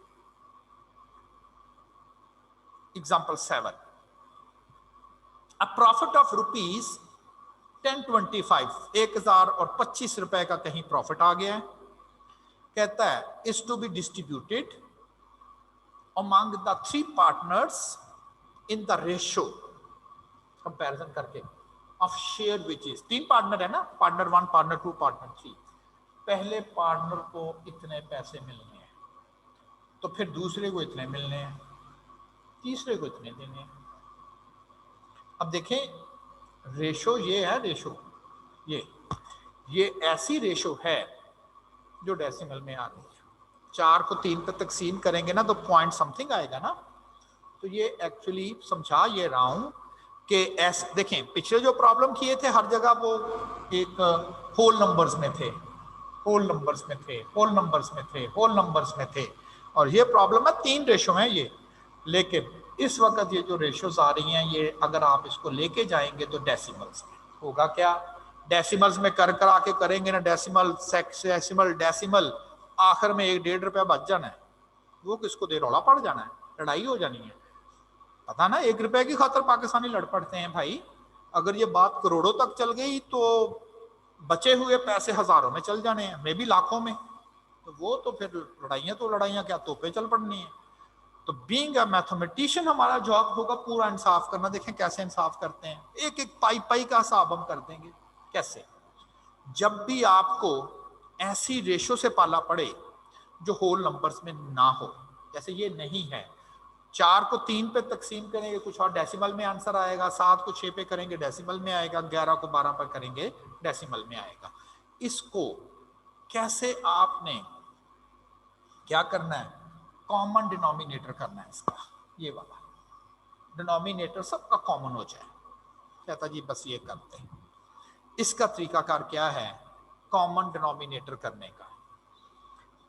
Example 7, a profit of rupees 1025, 1025 रुपए का कहीं प्रॉफिट आ गया है। कहता है is to be distributed among the 3 partners in the ratio, comparison करके, of share which is, 3 partner है ना, पार्टनर 1, पार्टनर 2, पार्टनर 3। पहले पार्टनर को इतने पैसे मिलने हैं, तो फिर दूसरे को इतने मिलने हैं, तीसरे को इतने देने हैं। अब देखें रेशो ये है, रेशो ये ऐसी रेशो है जो डेसिमल में आ रही है। 4 को 3 पे तकसीम करेंगे ना तो पॉइंट समथिंग आएगा ना। तो ये एक्चुअली समझा ये रहा हूं कि ऐसे देखें, पिछले जो प्रॉब्लम किए थे हर जगह वो एक होल नंबर्स में थे, होल नंबर्स में थे, होल नंबर्स में थे, होल नंबर्स में थे, और ये प्रॉब्लम है 3 रेशो है ये। लेकिन इस वक्त ये जो रेशोज आ रही हैं, ये अगर आप इसको लेके जाएंगे तो डेसिमल्स में होगा क्या, डेसिमल्स में कर आके करेंगे ना, डेसिमल सेक्सिमल डेसिमल, आखिर में 1-1.5 रुपया बच जाना है, वो किसको दे, रौला पड़ जाना है, लड़ाई हो जानी है। पता ना 1 रुपए की खातर पाकिस्तानी लड़ पड़ते हैं भाई। अगर ये बात करोड़ों तक चल गई तो बचे हुए पैसे हजारों में चल जाने हैं, मे भी लाखों में, तो वो तो फिर लड़ाइयाँ तो लड़ाइयाँ क्या, तोपे चल पड़नी है। तो बीइंग अ मैथमेटिशियन हमारा जॉब होगा पूरा इंसाफ करना। देखें कैसे इंसाफ करते हैं, एक एक पाई का हिसाब हम कर देंगे। कैसे? जब भी आपको ऐसी रेशो से पाला पड़े जो होल नंबर्स में ना हो, जैसे ये नहीं है, 4 को 3 पे तकसीम करेंगे कुछ और डेसिमल में आंसर आएगा, 7 को 6 पे करेंगे डेसिमल में आएगा, 11 को 12 पे करेंगे डेसिमल में आएगा। इसको कैसे आपने क्या करना है, कॉमन डिनोमिनेटर करना है इसका, ये वाला डिनोमिनेटर सबका कॉमन हो जाए। कहता जी बस ये करते हैं। इसका तरीकाकार क्या है कॉमन डिनोमिनेटर करने का,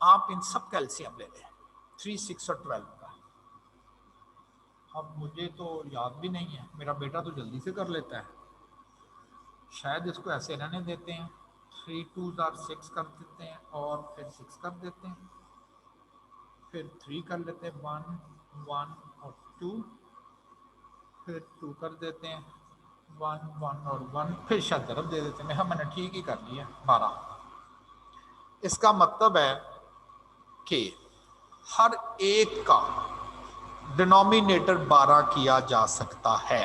आप इन सब का एलसीएम ले लें 3, 6 और 12 का। अब मुझे तो याद भी नहीं है, मेरा बेटा तो जल्दी से कर लेता है, शायद इसको ऐसे रहने देते हैं, 3 2s are 6 कर देते हैं और फिर 6 कर देते हैं, फिर 3 कर लेते हैं 1 1 और 2, फिर 2 कर देते हैं 1 1 और 1, फिर शायद तरफ दे देते हैं। मैंने ठीक ही कर लिया 12। इसका मतलब है कि हर एक का डिनोमिनेटर 12 किया जा सकता है।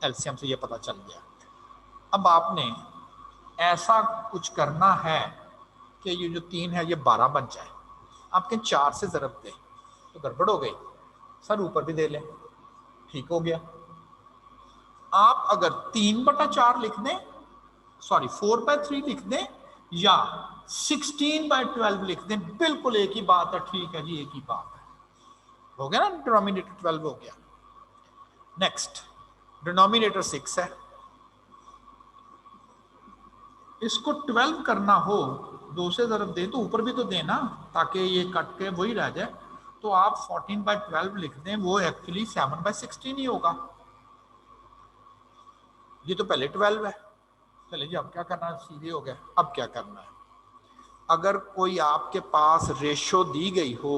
एलसीएम से ये पता चल गया। अब आपने ऐसा कुछ करना है कि ये जो 3 है ये 12 बन जाए। आपके 4 से ज़रब दे तो गड़बड़ हो गई, सर ऊपर भी दे लें, ठीक हो गया। आप अगर 3/4 लिख दें, सॉरी 4/3 लिख दें या 16/12 लिख दें, बिल्कुल एक ही बात है, ठीक है जी एक ही बात है, हो गया ना, डिनोमिनेटर 12 हो गया। नेक्स्ट डिनोमिनेटर 6 है, इसको 12 करना हो 2 से ज़रब दे तो ऊपर भी तो देना ताकि ये कट के वही रह जाए, तो आप 14/12 लिख दें, वो एक्चुअली 7/16 ही होगा। ये तो पहले 12 है। चले जी अब क्या करना है, सीधे हो गया। अब क्या करना है, अगर कोई आपके पास रेशो दी गई हो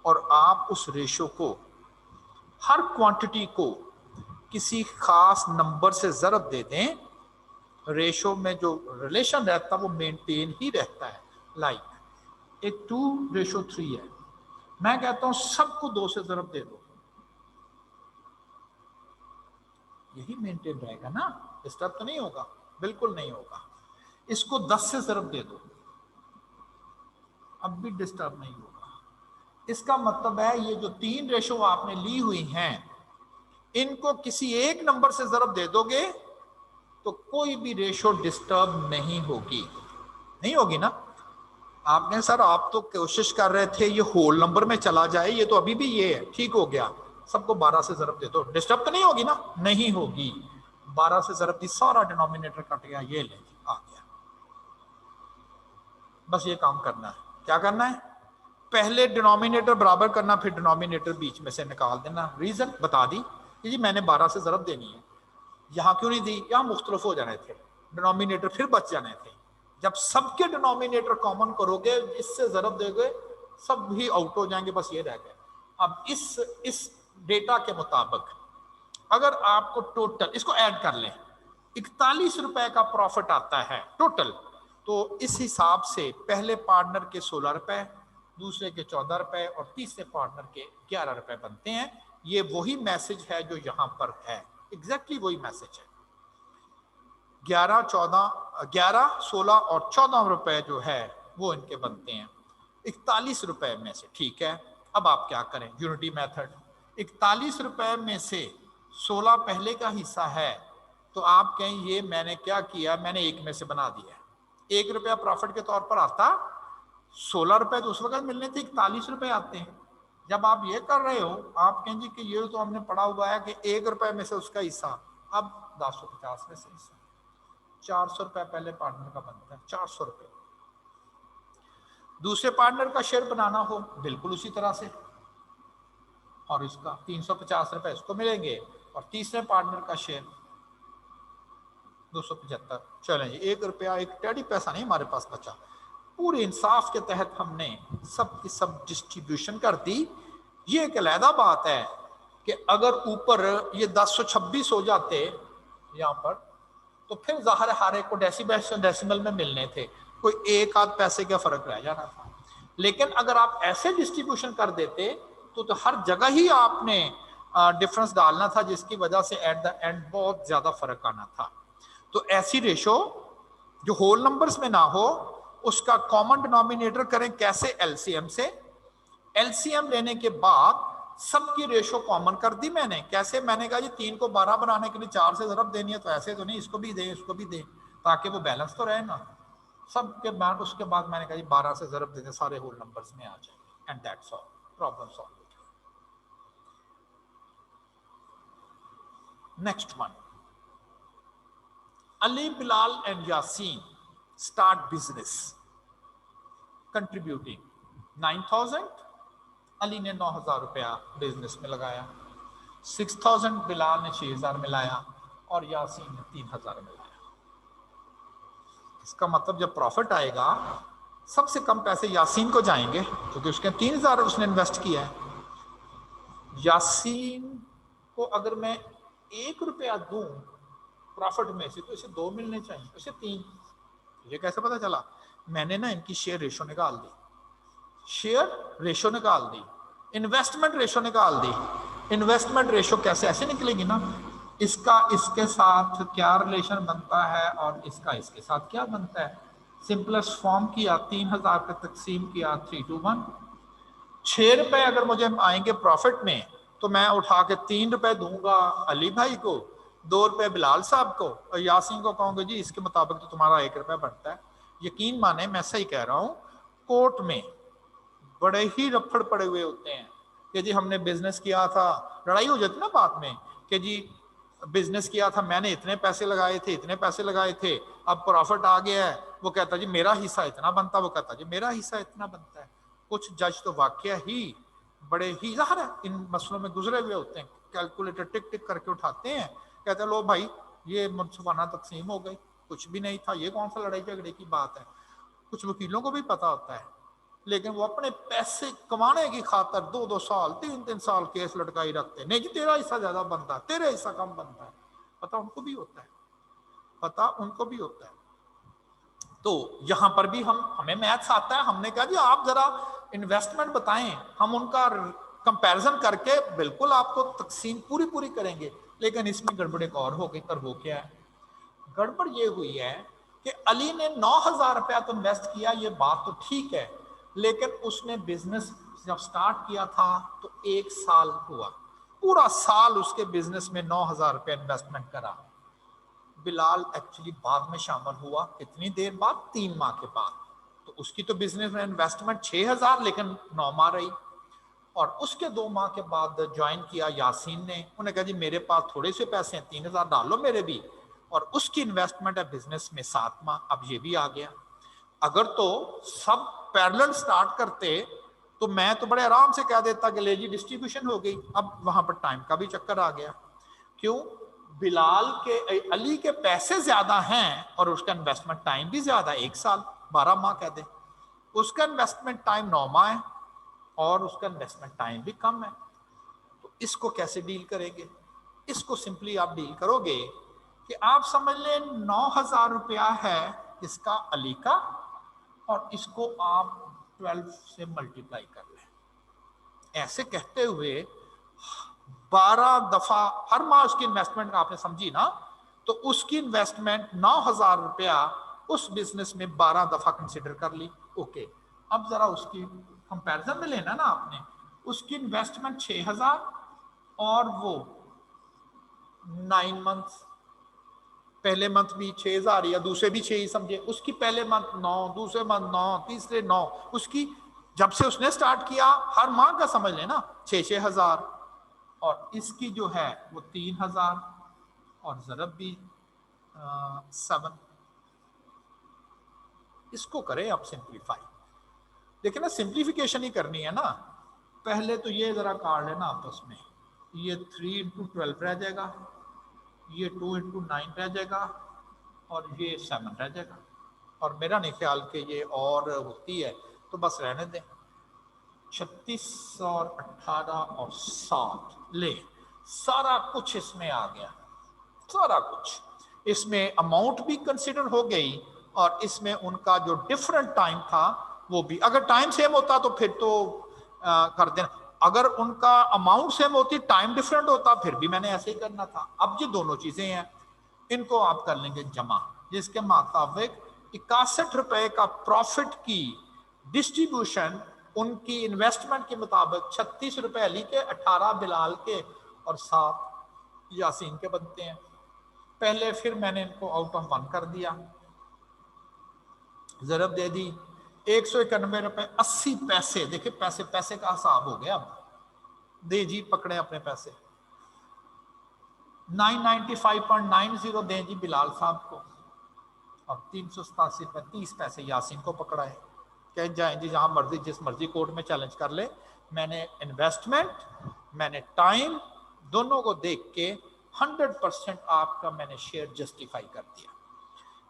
और आप उस रेशो को हर क्वांटिटी को किसी खास नंबर से ज़रब दे दें, रेशो में जो रिलेशन रहता है वो मेंटेन ही रहता है। लाइक एक 2:3 है, मैं कहता हूं सबको 2 से ज़रब दे दो, यही मेंटेन रहेगा ना, डिस्टर्ब तो नहीं होगा, बिल्कुल नहीं होगा। इसको 10 से ज़रब दे दो, अब भी डिस्टर्ब नहीं होगा। इसका मतलब है ये जो 3 रेशो आपने ली हुई हैं, इनको किसी एक नंबर से ज़रब दे दोगे तो कोई भी रेशो डिस्टर्ब नहीं होगी, नहीं होगी ना। आपने सर आप तो कोशिश कर रहे थे ये होल नंबर में चला जाए, ये तो अभी भी ये है, ठीक हो गया, सबको 12 से ज़रब दे दो, डिस्टर्ब तो नहीं होगी ना, नहीं होगी। 12 से ज़रब दी, सारा डिनोमिनेटर कट गया, ये ले आ गया। बस ये काम करना है। क्या करना है, पहले डिनोमिनेटर बराबर करना, फिर डिनोमिनेटर बीच में से निकाल देना। रीजन बता दी कि जी मैंने 12 से ज़रब देनी है, यहाँ क्यों नहीं दी, यहाँ मुख्तलिफ हो जाने थे, डिनोमिनेटर फिर बच जाने थे। जब सबके डिनोमिनेटर कॉमन करोगे, इससे ज़रब दोगे, सब भी आउट हो जाएंगे, बस ये रह गए। अब इस डेटा के मुताबिक अगर आपको टोटल इसको ऐड कर लें, 41 रुपए का प्रॉफिट आता है टोटल, तो इस हिसाब से पहले पार्टनर के 16 रुपए, दूसरे के 14 रुपए और तीसरे पार्टनर के 11 रुपए बनते हैं। ये वही मैसेज है जो यहाँ पर है, एग्जैक्टली वही मैसेज है। 11, 16 और 14 रुपए जो है वो इनके बनते हैं 41 रुपए में से, ठीक है। अब आप क्या करें, यूनिटी मेथड, 41 रुपए में से 16 पहले का हिस्सा है, तो आप कहें ये मैंने क्या किया, मैंने 1 में से बना दिया। 1 रुपया प्रॉफिट के तौर पर आता, 16 रुपए तो उस वक्त मिलने थे, 41 रुपए आते हैं। जब आप ये कर रहे हो, आप कहें जी कि ये तो हमने पढ़ा हुआ है कि 1 रुपए में से उसका हिस्सा, अब 1050 में से हिस्सा 400 रुपए पहले पार्टनर का बनता है, 400 रुपए। दूसरे पार्टनर का शेयर बनाना हो बिल्कुल उसी तरह से, और इसका 350 रुपए इसको मिलेंगे, और तीसरे पार्टनर का शेयर 275। चलें जी, 1 रुपया, 1 टेढ़ी पैसा नहीं हमारे पास बचा। पूरे इंसाफ के तहत हमने सब की सब डिस्ट्रीब्यूशन कर दी। ये एक अलहदा बात है कि अगर ऊपर ये 1026 हो जाते यहाँ पर, तो फिर ज़ाहिर हर एक को डेसिमल में मिलने थे, कोई 1 आध पैसे का फर्क रह जाना था। लेकिन अगर आप ऐसे डिस्ट्रीब्यूशन कर देते तो हर जगह ही आपने डिफरेंस डालना था, जिसकी वजह से एट द एंड बहुत ज़्यादा फर्क आना था। तो ऐसी रेशो जो होल नंबर्स में ना हो, उसका कॉमन डिनोमिनेटर करें कैसे, एलसीएम से। एलसीएम लेने के बाद सबकी रेशो कॉमन कर दी मैंने। कैसे? मैंने कहा जी 3 को 12 बनाने के लिए 4 से ज़रब देनी है, तो ऐसे तो नहीं, इसको भी दे इसको भी दे, ताकि वो बैलेंस तो रहे ना सबके बाद। उसके बाद मैंने कहा जी 12 से ज़रब दे दें, सारे होल नंबर्स में आ जाएंगे, and that's all, problem solve. Next one, Ali, Bilal and Yasin start business contributing 9,000। Ali ने 9,000 रुपया बिजनेस में लगाया, 6,000 बिलाल ने 6,000 मिलाया और यासीन ने 3,000 मिलाया। इसका मतलब जब प्रॉफिट आएगा सबसे कम पैसे यासीन को जाएंगे क्योंकि उसके 3,000 उसने इन्वेस्ट किया है। यासीन को अगर मैं 1 रुपया दूं प्रॉफिट में से तो इसे 2 मिलने चाहिए, इसे 3। ये कैसे पता चला? मैंने ना इनकी शेयर रेशो निकाल दी, शेयर रेशो निकाल दी, इन्वेस्टमेंट रेशो निकाल दी। इन्वेस्टमेंट रेशो कैसे? ऐसे निकलेगी ना, इसका इसके साथ क्या रिलेशन बनता है और इसका इसके साथ क्या बनता है। सिंपलेस्ट फॉर्म किया, 3,000 पे तकसीम किया 3 to 1। 6 रुपए अगर मुझे आएंगे प्रॉफिट में तो मैं उठा के 3 रुपए दूंगा अली भाई को, 2 रुपए बिलाल साहब को, और यासीन को कहूंगा जी इसके मुताबिक तो तुम्हारा 1 रुपया बनता है। यकीन माने मैं सही कह रहा हूँ। कोर्ट में बड़े ही रफड़ पड़े हुए होते हैं कि जी हमने बिजनेस किया था, लड़ाई हो जाती ना बात में कि जी बिजनेस किया था, मैंने इतने पैसे लगाए थे, इतने पैसे लगाए थे, अब प्रॉफिट आ गया है। वो कहता जी मेरा हिस्सा इतना बनता, वो कहता जी मेरा हिस्सा इतना बनता है। कुछ जज तो वाकया ही बड़े ही ज़ाहिर है इन मसलों में गुजरे हुए होते हैं, कैलकुलेटर टिक टिक करके उठाते हैं, कहते हैं लो भाई ये मुनसफाना तकसीम हो गई, कुछ भी नहीं था, ये कौन सा लड़ाई झगड़े की बात है। कुछ वकीलों को भी पता होता है, लेकिन वो अपने पैसे कमाने की खातर 2-2 साल 3-3 साल केस लटकाई रखते हैं। नहीं जी तेरा हिस्सा ज्यादा बनता है, तेरा हिस्सा कम बनता है। पता उनको भी होता है, पता उनको भी होता है। तो यहां पर भी हमें मैथ्स आता है। हमने कहा जी आप जरा इन्वेस्टमेंट बताएं, हम उनका कंपैरिजन करके बिल्कुल आपको तकसीम पूरी पूरी करेंगे। लेकिन इसमें गड़बड़ एक और हो गई, और वो क्या है? गड़बड़ ये हुई है कि अली ने 9,000 रुपया तो इन्वेस्ट किया, ये बात तो ठीक है, लेकिन उसने बिजनेस जब स्टार्ट किया था तो 1 साल हुआ, पूरा साल उसके बिजनेस में 9,000 रुपया इन्वेस्टमेंट करा। बिलाल एक्चुअली बाद में शामिल हुआ, कितनी देर बाद? 3 माह के बाद। तो उसकी तो बिजनेस में इन्वेस्टमेंट 6,000 लेकिन 9 माह रही। और उसके 2 माह के बाद ज्वाइन किया यासीन ने। उन्हें कहा जी मेरे पास थोड़े से पैसे हैं, 3,000 डालो मेरे भी। और उसकी इन्वेस्टमेंट है बिजनेस में 7 माह, अब ये भी आ गया। अगर तो सब पैरेलल स्टार्ट करते तो मैं तो बड़े आराम से कह देता कि ले जी डिस्ट्रीब्यूशन हो गई। अब वहां पर टाइम का भी चक्कर आ गया। क्यों? बिलाल के अली के पैसे ज्यादा हैं और उसका इन्वेस्टमेंट टाइम भी ज्यादा है, 1 साल 12 माह कह दे। उसका इन्वेस्टमेंट टाइम 9 माह है और उसका इन्वेस्टमेंट टाइम भी कम है। तो इसको कैसे डील करेंगे? इसको सिंपली आप डील करोगे कि आप समझ लें 9,000 रुपया है इसका अली का, और इसको आप 12 से मल्टीप्लाई कर लें। ऐसे कहते हुए 12 दफा हर माह उसकी इन्वेस्टमेंट आपने समझी ना, तो उसकी इन्वेस्टमेंट 9,000 रुपया उस बिजनेस में 12 दफा कंसिडर कर ली। ओके, अब जरा उसकी कंपैरिजन में लेना ना आपने। उसकी इन्वेस्टमेंट 6,000 और वो 9 मंथ्स, पहले मंथ भी 6,000 या दूसरे भी 6 ही समझे। उसकी पहले मंथ 9, दूसरे मंथ 9, तीसरे 9। उसकी जब से उसने स्टार्ट किया हर माह का समझ लेना 6,000। और इसकी जो है वो 3,000 और ज़रब भी 7। इसको करें अब सिंप्लीफाई। देखिए ना, सिंप्लीफिकेशन ही करनी है ना। पहले तो ये जरा काट लेना आपस में, ये 3 into 12 रह जाएगा, ये 2 into 9 रह जाएगा और ये 7 रह जाएगा। और मेरा नहीं ख्याल कि ये और होती है, तो बस रहने दें। 36 और 18 और 7 ले, सारा कुछ इसमें आ गया, सारा कुछ इसमें। अमाउंट भी कंसिडर हो गई और इसमें उनका जो डिफरेंट टाइम था वो भी। अगर टाइम सेम होता तो फिर तो कर देना, अगर उनका अमाउंट सेम होती टाइम डिफरेंट होता फिर भी मैंने ऐसे ही करना था। अब जो दोनों चीजें हैं इनको आप कर लेंगे जमा, जिसके मुताबिक 61 रुपए का प्रॉफिट की डिस्ट्रीब्यूशन उनकी इन्वेस्टमेंट के मुताबिक 36 रुपए अली के, 18 बिलाल के और 7 यासीन के बनते हैं। पहले फिर मैंने इनको आउट ऑफ 1 कर दिया, जरब दे दी 191 रुपए 80 पैसे। देखिए पैसे पैसे का हिसाब हो गया। अब दे जी, पकड़े अपने पैसे। 995.90 दें जी बिलाल साहब को, और 387 रुपए 30 पैसे यासीन को पकड़ाए। कह जाएं जी जहां मर्जी, जिस मर्जी कोर्ट में चैलेंज कर ले। मैंने इन्वेस्टमेंट, मैंने टाइम, दोनों को देख के 100% आपका मैंने शेयर जस्टिफाई कर दिया।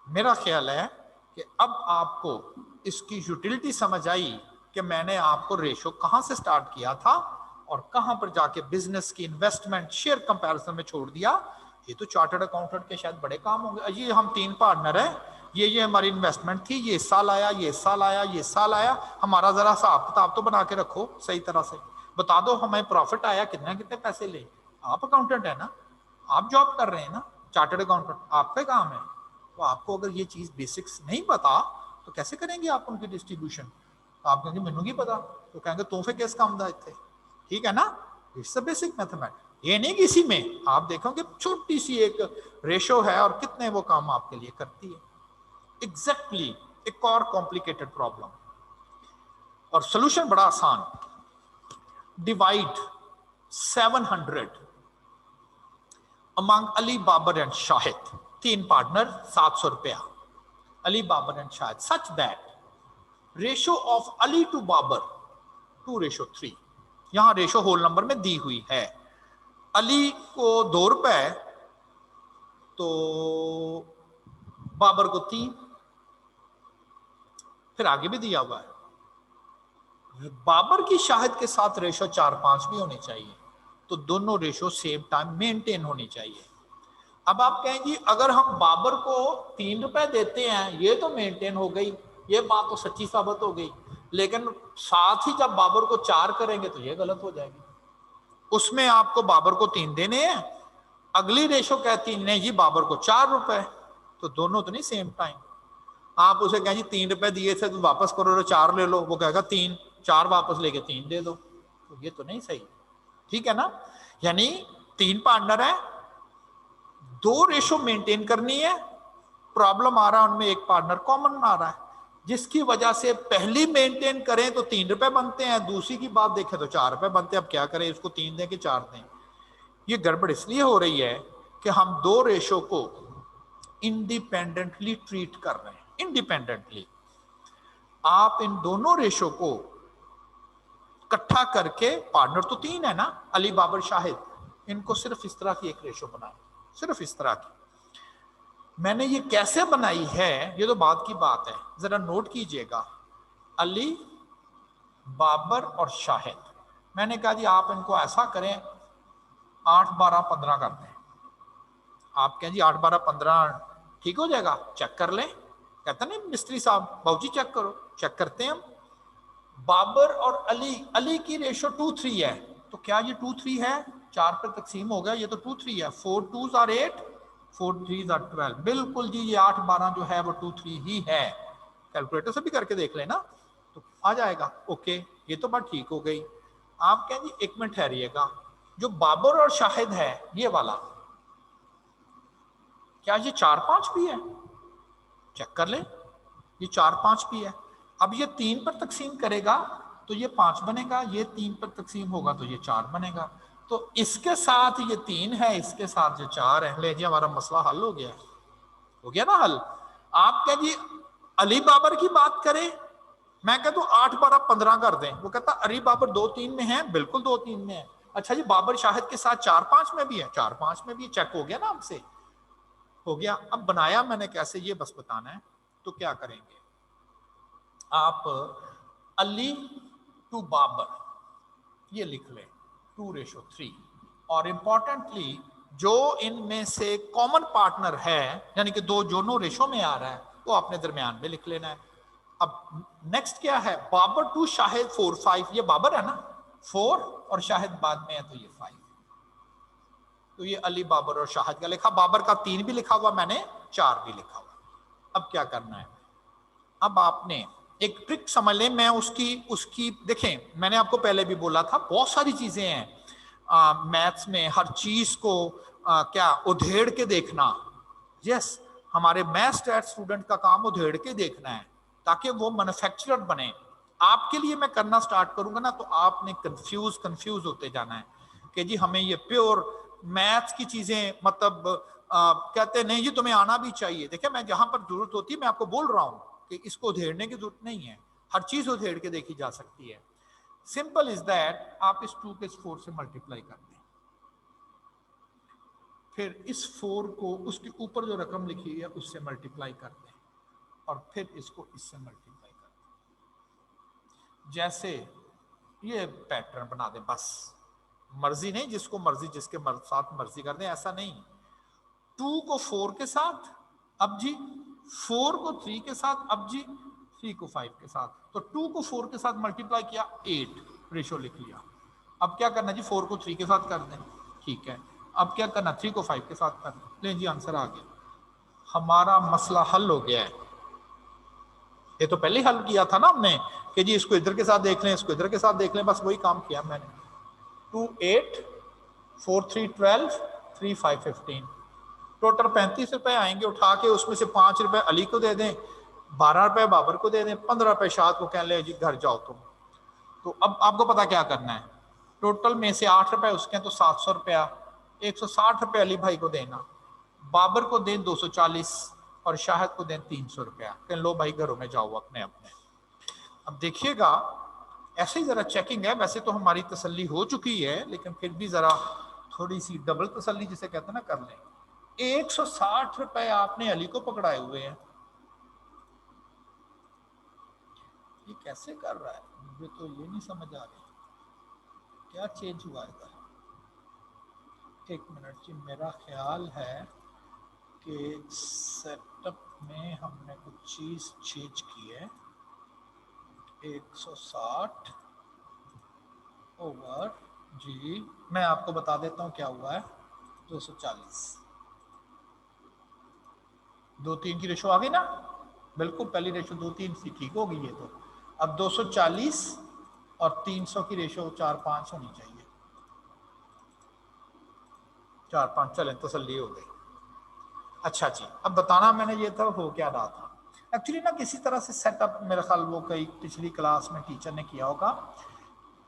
मेरा ख्याल है कि अब आपको इसकी यूटिलिटी समझ आई कि मैंने आपको रेशो कहां से स्टार्ट किया था और कहां पर जाके बिजनेस की इन्वेस्टमेंट शेयर कंपैरिजन में छोड़ दिया। ये तो चार्टर्ड अकाउंटेंट के शायद बड़े काम होंगे। ये हम 3 पार्टनर हैं, ये हमारी इन्वेस्टमेंट थी, ये साल आया, ये साल आया, ये साल आया, हमारा जरा हिसाब किताब तो बना के रखो सही तरह से, बता दो हमें प्रॉफिट आया कितने कितने पैसे ले। आप अकाउंटेंट है ना, आप जॉब कर रहे हैं ना, चार्टर्ड अकाउंटेंट आपका काम है। तो आपको अगर ये चीज बेसिक्स नहीं पता तो कैसे करेंगे आप उनकी डिस्ट्रीब्यूशन। आप कहेंगे मैनू की पता, तो कहेंगे तू फिर किस काम दा इतने, ठीक है ना। It's a basic mathematics. ये नहीं किसी में आप देखोगे छोटी सी एक रेशो है और कितने वो काम आपके लिए करती है। एग्जैक्टली एक और कॉम्प्लिकेटेड प्रॉब्लम, और सोल्यूशन बड़ा आसान। Divide 700 among Ali Babar and Shahid, 3 partner, 700 रुपया, Ali Babar and Shahid, such that ratio of Ali to Babar 2:3। यहां रेशो होल नंबर में दी हुई है। अली को 2 रुपए तो बाबर को 3, फिर आगे भी दिया हुआ है। बाबर की शाहिद के साथ रेशो 4-5 भी होनी चाहिए, तो दोनों रेशो सेम टाइम मेंटेन होनी चाहिए। अब आप कहेंगे अगर हम बाबर को 3 रुपए देते हैं ये तो मेंटेन हो गई, ये बात तो सच्ची साबित हो गई, लेकिन साथ ही जब बाबर को 4 करेंगे तो ये गलत हो जाएगी। उसमें आपको बाबर को 3 देने हैं, अगली रेशो कहती नहीं जी बाबर को 4 रुपए, तो दोनों तो नहीं सेम टाइम। आप उसे कहें जी 3 रुपए दिए थे तो वापस करो 4 ले लो, वो कहेगा 3, 4 वापस लेके 3 दे दो, तो ये तो नहीं सही, ठीक है ना। यानी 3 पार्टनर है, 2 रेशो मेंटेन करनी है, प्रॉब्लम आ रहा है उनमें एक पार्टनर कॉमन आ रहा है, जिसकी वजह से पहली मेंटेन करें तो 3 रुपए बनते हैं, दूसरी की बात देखें तो 4 रुपए बनते हैं। अब क्या करें, इसको 3 दें कि 4 दें। ये गड़बड़ इसलिए हो रही है कि हम 2 रेशो को इंडिपेंडेंटली ट्रीट कर रहे हैं। इंडिपेंडेंटली आप इन दोनों रेशो को इकट्ठा करके, पार्टनर तो 3 है ना, अली बाबर शाहिद, इनको सिर्फ इस तरह की एक रेशो बनाए, सिर्फ इस तरह की। मैंने ये कैसे बनाई है ये तो बात की बात है, जरा नोट कीजिएगा। अली, बाबर और शाहिद, मैंने कहा जी आप इनको ऐसा करें 8, 12, 15 करते हैं। आप कहें जी 8, 12, 15 ठीक हो जाएगा, चेक कर लें। कहते नहीं मिस्त्री साहब बाबूजी चेक करो, चेक करते हैं हम। बाबर और अली, अली की रेशो 2:3 है, तो क्या ये 2:3 है? 4 पर तकसीम हो गया, ये तो 2:3 है। 4 2s are 8, 4 3s are 12। बिल्कुल जी, ये 8, 12 जो है वो 2:3 ही है। कैलकुलेटर से भी करके देख लेना तो आ जाएगा। ओके, ये तो बात ठीक हो गई। आप कहें जी 1 मिनट ठहरिएगा, जो बाबर और शाहिद है ये वाला, क्या ये 4, 5 भी है? चेक कर ले, ये 4, 5 भी है। अब ये 3 पर तकसीम करेगा तो ये 5 बनेगा, ये 3 पर तकसीम होगा तो ये 4 बनेगा। तो इसके साथ ये 3 है, इसके साथ ये 4 है। ले जी हमारा मसला हल हो गया, हो गया ना हल। आप क्या जी अली बाबर की बात करें, मैं कहता हूँ 8, 12, 15 कर दें, वो कहता अली बाबर 2, 3 में है, बिल्कुल 2, 3 में है। अच्छा जी बाबर शाहिद के साथ 4, 5 में भी है, 4, 5 में भी चेक हो गया ना हमसे, हो गया। अब बनाया मैंने कैसे ये बस बताना है। तो क्या करेंगे आप, अली टू बाबर ये लिख लें 2:3, और इंपॉर्टेंटली जो इनमें से कॉमन पार्टनर है यानी कि 2 दोनों रेशो में आ रहा है वो अपने दरमियान में लिख लेना है। अब नेक्स्ट क्या है, बाबर टू शाहिद 4, 5, ये बाबर है ना 4 और शाहिद बाद में है तो ये 5, तो ये अली बाबर और शाहिद का लिखा, बाबर का 3 भी लिखा हुआ मैंने, 4 भी लिखा हुआ। अब क्या करना है, अब आपने एक ट्रिक समझ लें, मैं उसकी उसकी देखें, मैंने आपको पहले भी बोला था बहुत सारी चीजें हैं मैथ्स में, हर चीज को क्या उधेड़ के देखना। यस, हमारे मैथ्स स्टैट स्टूडेंट का काम उधेड़ के देखना है ताकि वो मैन्युफैक्चरर बने। आपके लिए मैं करना स्टार्ट करूंगा ना तो आपने कंफ्यूज होते जाना है कि जी हमें ये प्योर मैथ्स की चीजें मतलब कहते नहीं जी तुम्हें आना भी चाहिए। देखिए मैं जहां पर जरूरत होती है मैं आपको बोल रहा हूं कि इसको उधेड़ने की जरूरत नहीं है, हर चीज उधेड़ के देखी जा सकती है। सिंपल इज दैट, आप इस 2 को इस 4 से मल्टीप्लाई करते हैं, फिर इस 4 को उसके ऊपर जो रकम लिखी है उससे मल्टीप्लाई करते हैं और फिर इसको इससे मल्टीप्लाई करते हैं। जैसे ये पैटर्न बना दे, बस मर्जी नहीं, जिसको मर्जी जिसके साथ मर्जी कर दें, ऐसा नहीं। 2 को 4 के साथ अब जी, 4 को 3 के साथ अब जी, 3 को 5 के साथ। तो 2 को 4 के साथ मल्टीप्लाई किया, 8 रेशो लिख लिया। अब क्या करना जी, 4 को 3 के साथ कर दें, ठीक है। अब क्या करना, 3 को 5 के साथ कर दें। ले जी आंसर आ गया, हमारा मसला हल हो गया है। ये तो पहले हल किया था ना हमने कि जी इसको इधर के साथ देख लें, इसको इधर के साथ देख लें, बस वही काम किया मैंने। 2 8 4 3 12 3 5 15, टोटल 35 रुपए आएंगे। उठा के उसमें से 5 रुपए अली को दे दें, 12 रुपए बाबर को दे दें, 15 रुपए शाद को कह ले जी घर जाओ तुम। तो अब आपको पता क्या करना है, टोटल में से 8 रुपए उसके हैं तो 700 रुपया, 160 रुपए अली भाई को देना, बाबर को दें 240 और शाहिद को दें 300 रुपया। कह लो भाई घरों में जाओ अपने अपने। अब देखिएगा ऐसे ही जरा चेकिंग है, वैसे तो हमारी तसल्ली हो चुकी है लेकिन फिर भी जरा थोड़ी सी डबल तसल्ली जिसे कहते हैं ना कर लें। 160 रुपए आपने अली को पकड़ाए हुए हैं, ये कैसे कर रहा है, मुझे तो ये नहीं समझ आ रही क्या चेंज हुआ है। एक मिनट जी, मेरा ख्याल है कि सेटअप में हमने कुछ चीज चेंज की है। 160 ओवर जी, मैं आपको बता देता हूँ क्या हुआ है। 240, 2-3 की रेशो आ गई ना, बिल्कुल पहली रेशो 2-3 थी, ठीक हो गई है। तो अब 240 और 300 की रेशो 4-5 होनी चाहिए, 4-5 चलें तसल्ली हो गई। अच्छा जी, अब बताना मैंने ये था हो क्या रहा था। एक्चुअली ना किसी तरह से सेटअप मेरे ख्याल वो कई पिछली क्लास में टीचर ने किया होगा।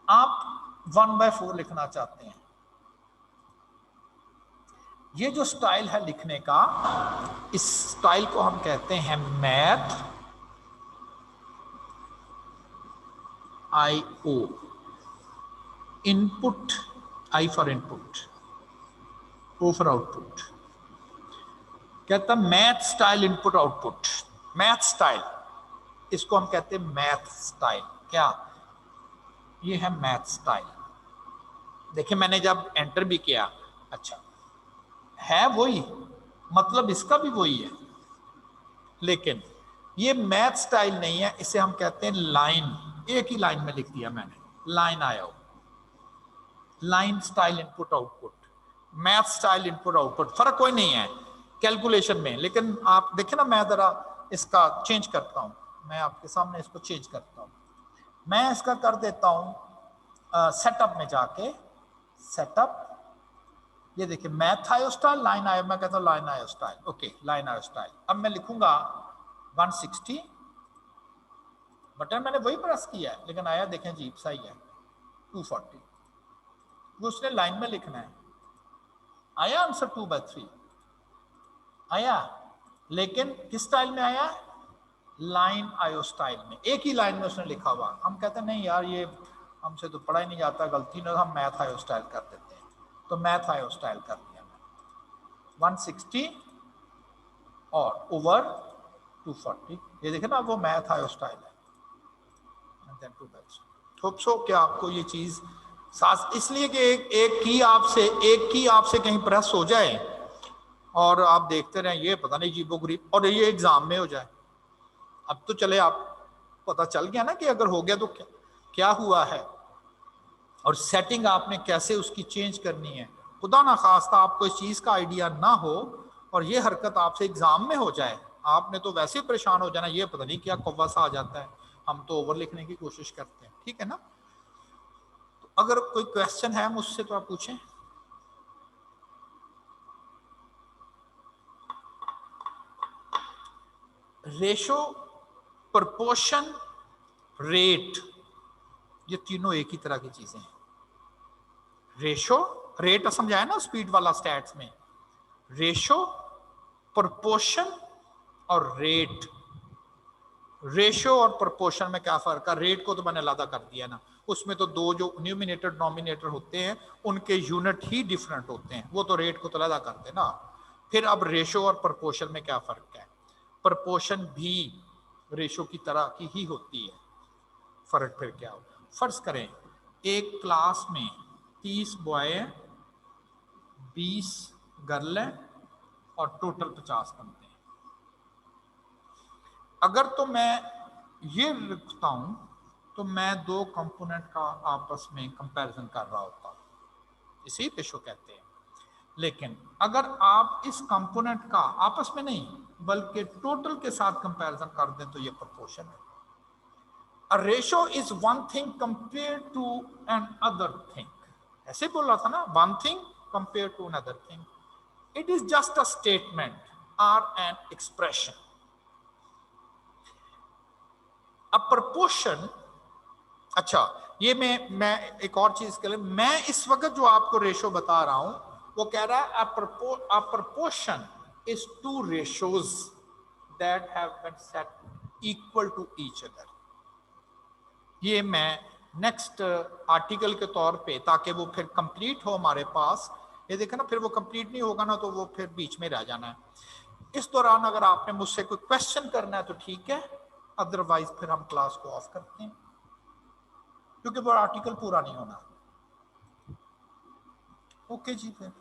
आप 1/4 लिखना चाहते हैं, ये जो स्टाइल है लिखने का, इस स्टाइल को हम कहते हैं math IO, input, I for input, O for output, कहता math style input output. Math style, इसको हम कहते हैं मैथ स्टाइल। क्या ये है मैथ स्टाइल। देखिए मैंने जब एंटर भी किया, अच्छा है वही, मतलब इसका भी वही है, लेकिन ये मैथ स्टाइल नहीं है, इसे हम कहते हैं लाइन। एक ही लाइन में लिख दिया मैंने, लाइन आया हो, line style input output, math style input output, फर्क कोई नहीं है कैलकुलेशन में। लेकिन आप देखें ना, मैं जरा इसका चेंज करता हूं, मैं आपके सामने इसको चेंज करता हूं। मैं इसका कर देता हूं सेटअप में जाके, सेटअप, ये देखिए मैथ आयो स्टाइल, लाइन आयो, मैं कहता हूं लाइन आयो स्टाइल, ओके लाइन आयो स्टाइल। अब मैं लिखूंगा 160, बटन मैंने वही प्रेस किया है लेकिन आया देखें जी सही है 240, वो उसने लाइन में लिखना है। आया आंसर 2/3 आया, लेकिन किस स्टाइल में आया, लाइन आयो स्टाइल में, एक ही लाइन में उसने लिखा हुआ। हम कहते हैं नहीं यार ये हमसे तो पढ़ा ही नहीं जाता, गलती ना, हम मैथ आयो स्टाइल कर देते हैं, तो मैथ आयो स्टाइल कर दिया मैंने 160 और ओवर 240, ये देखे ना वो मैथ आयो स्टाइल है। होप सो कि आपको ये चीज साथ, इसलिए कि एक की आपसे कहीं प्रेस हो जाए और आप देखते रहें ये पता नहीं जीबो गरीब और ये एग्जाम में हो जाए। अब तो चले आप पता चल गया ना कि अगर हो गया तो क्या हुआ है और सेटिंग आपने कैसे उसकी चेंज करनी है। खुदा ना खास्ता आपको इस चीज का आइडिया ना हो और ये हरकत आपसे एग्जाम में हो जाए, आपने तो वैसे ही परेशान हो जाना, ये पता नहीं क्या कौवा सा आ जाता है, हम तो ओवर लिखने की कोशिश करते हैं, ठीक है ना। तो अगर कोई क्वेश्चन है मुझसे तो आप पूछें। रेशो, प्रोपोर्शन, रेट, ये तीनों एक ही तरह की चीजें हैं। रेशो, रेट समझाया ना स्पीड वाला स्टैट्स में। रेशो, प्रोपोर्शन और रेट। रेशो और प्रोपोर्शन में क्या फर्क है? रेट को तो मैंने अलग कर दिया ना, उसमें तो दो जो न्यूमिनेटर डिनोमिनेटर होते हैं उनके यूनिट ही डिफरेंट होते हैं, वो तो रेट को तो अलग करते हैं ना। फिर अब रेशो और प्रोपोर्शन में क्या फर्क है? प्रोपोर्शन भी रेशो की तरह की ही होती है। फर्क फिर क्या हो? फर्ज करें एक क्लास में 30 बॉय हैं, 20 गर्ल हैं और टोटल 50 बनते हैं। अगर तो मैं ये रखता हूं तो मैं दो कंपोनेंट का आपस में कंपैरिजन कर रहा होता, इसी रेशो कहते हैं। लेकिन अगर आप इस कंपोनेंट का आपस में नहीं बल्कि टोटल के साथ कंपैरिजन कर दें तो ये प्रोपोर्शन है। A ratio is one thing compared to another thing. ऐसे बोला था ना, one thing compared to another thing. It is just a statement or an expression. A proportion, अच्छा ये मैं एक और चीज के लिए, मैं इस वक्त जो आपको रेशो बता रहा हूं वो कह रहा है a proportion is two ratios that have been set equal to each other. ये मैं नेक्स्ट आर्टिकल के तौर पे, ताकि वो फिर कंप्लीट हो हमारे पास, ये देखा ना, फिर वो कंप्लीट नहीं होगा ना तो वो फिर बीच में रह जाना है। इस दौरान अगर आपने मुझसे कोई क्वेश्चन करना है तो ठीक है, अदरवाइज फिर हम क्लास को ऑफ करते हैं क्योंकि वो आर्टिकल पूरा नहीं होना। ओके जी फिर।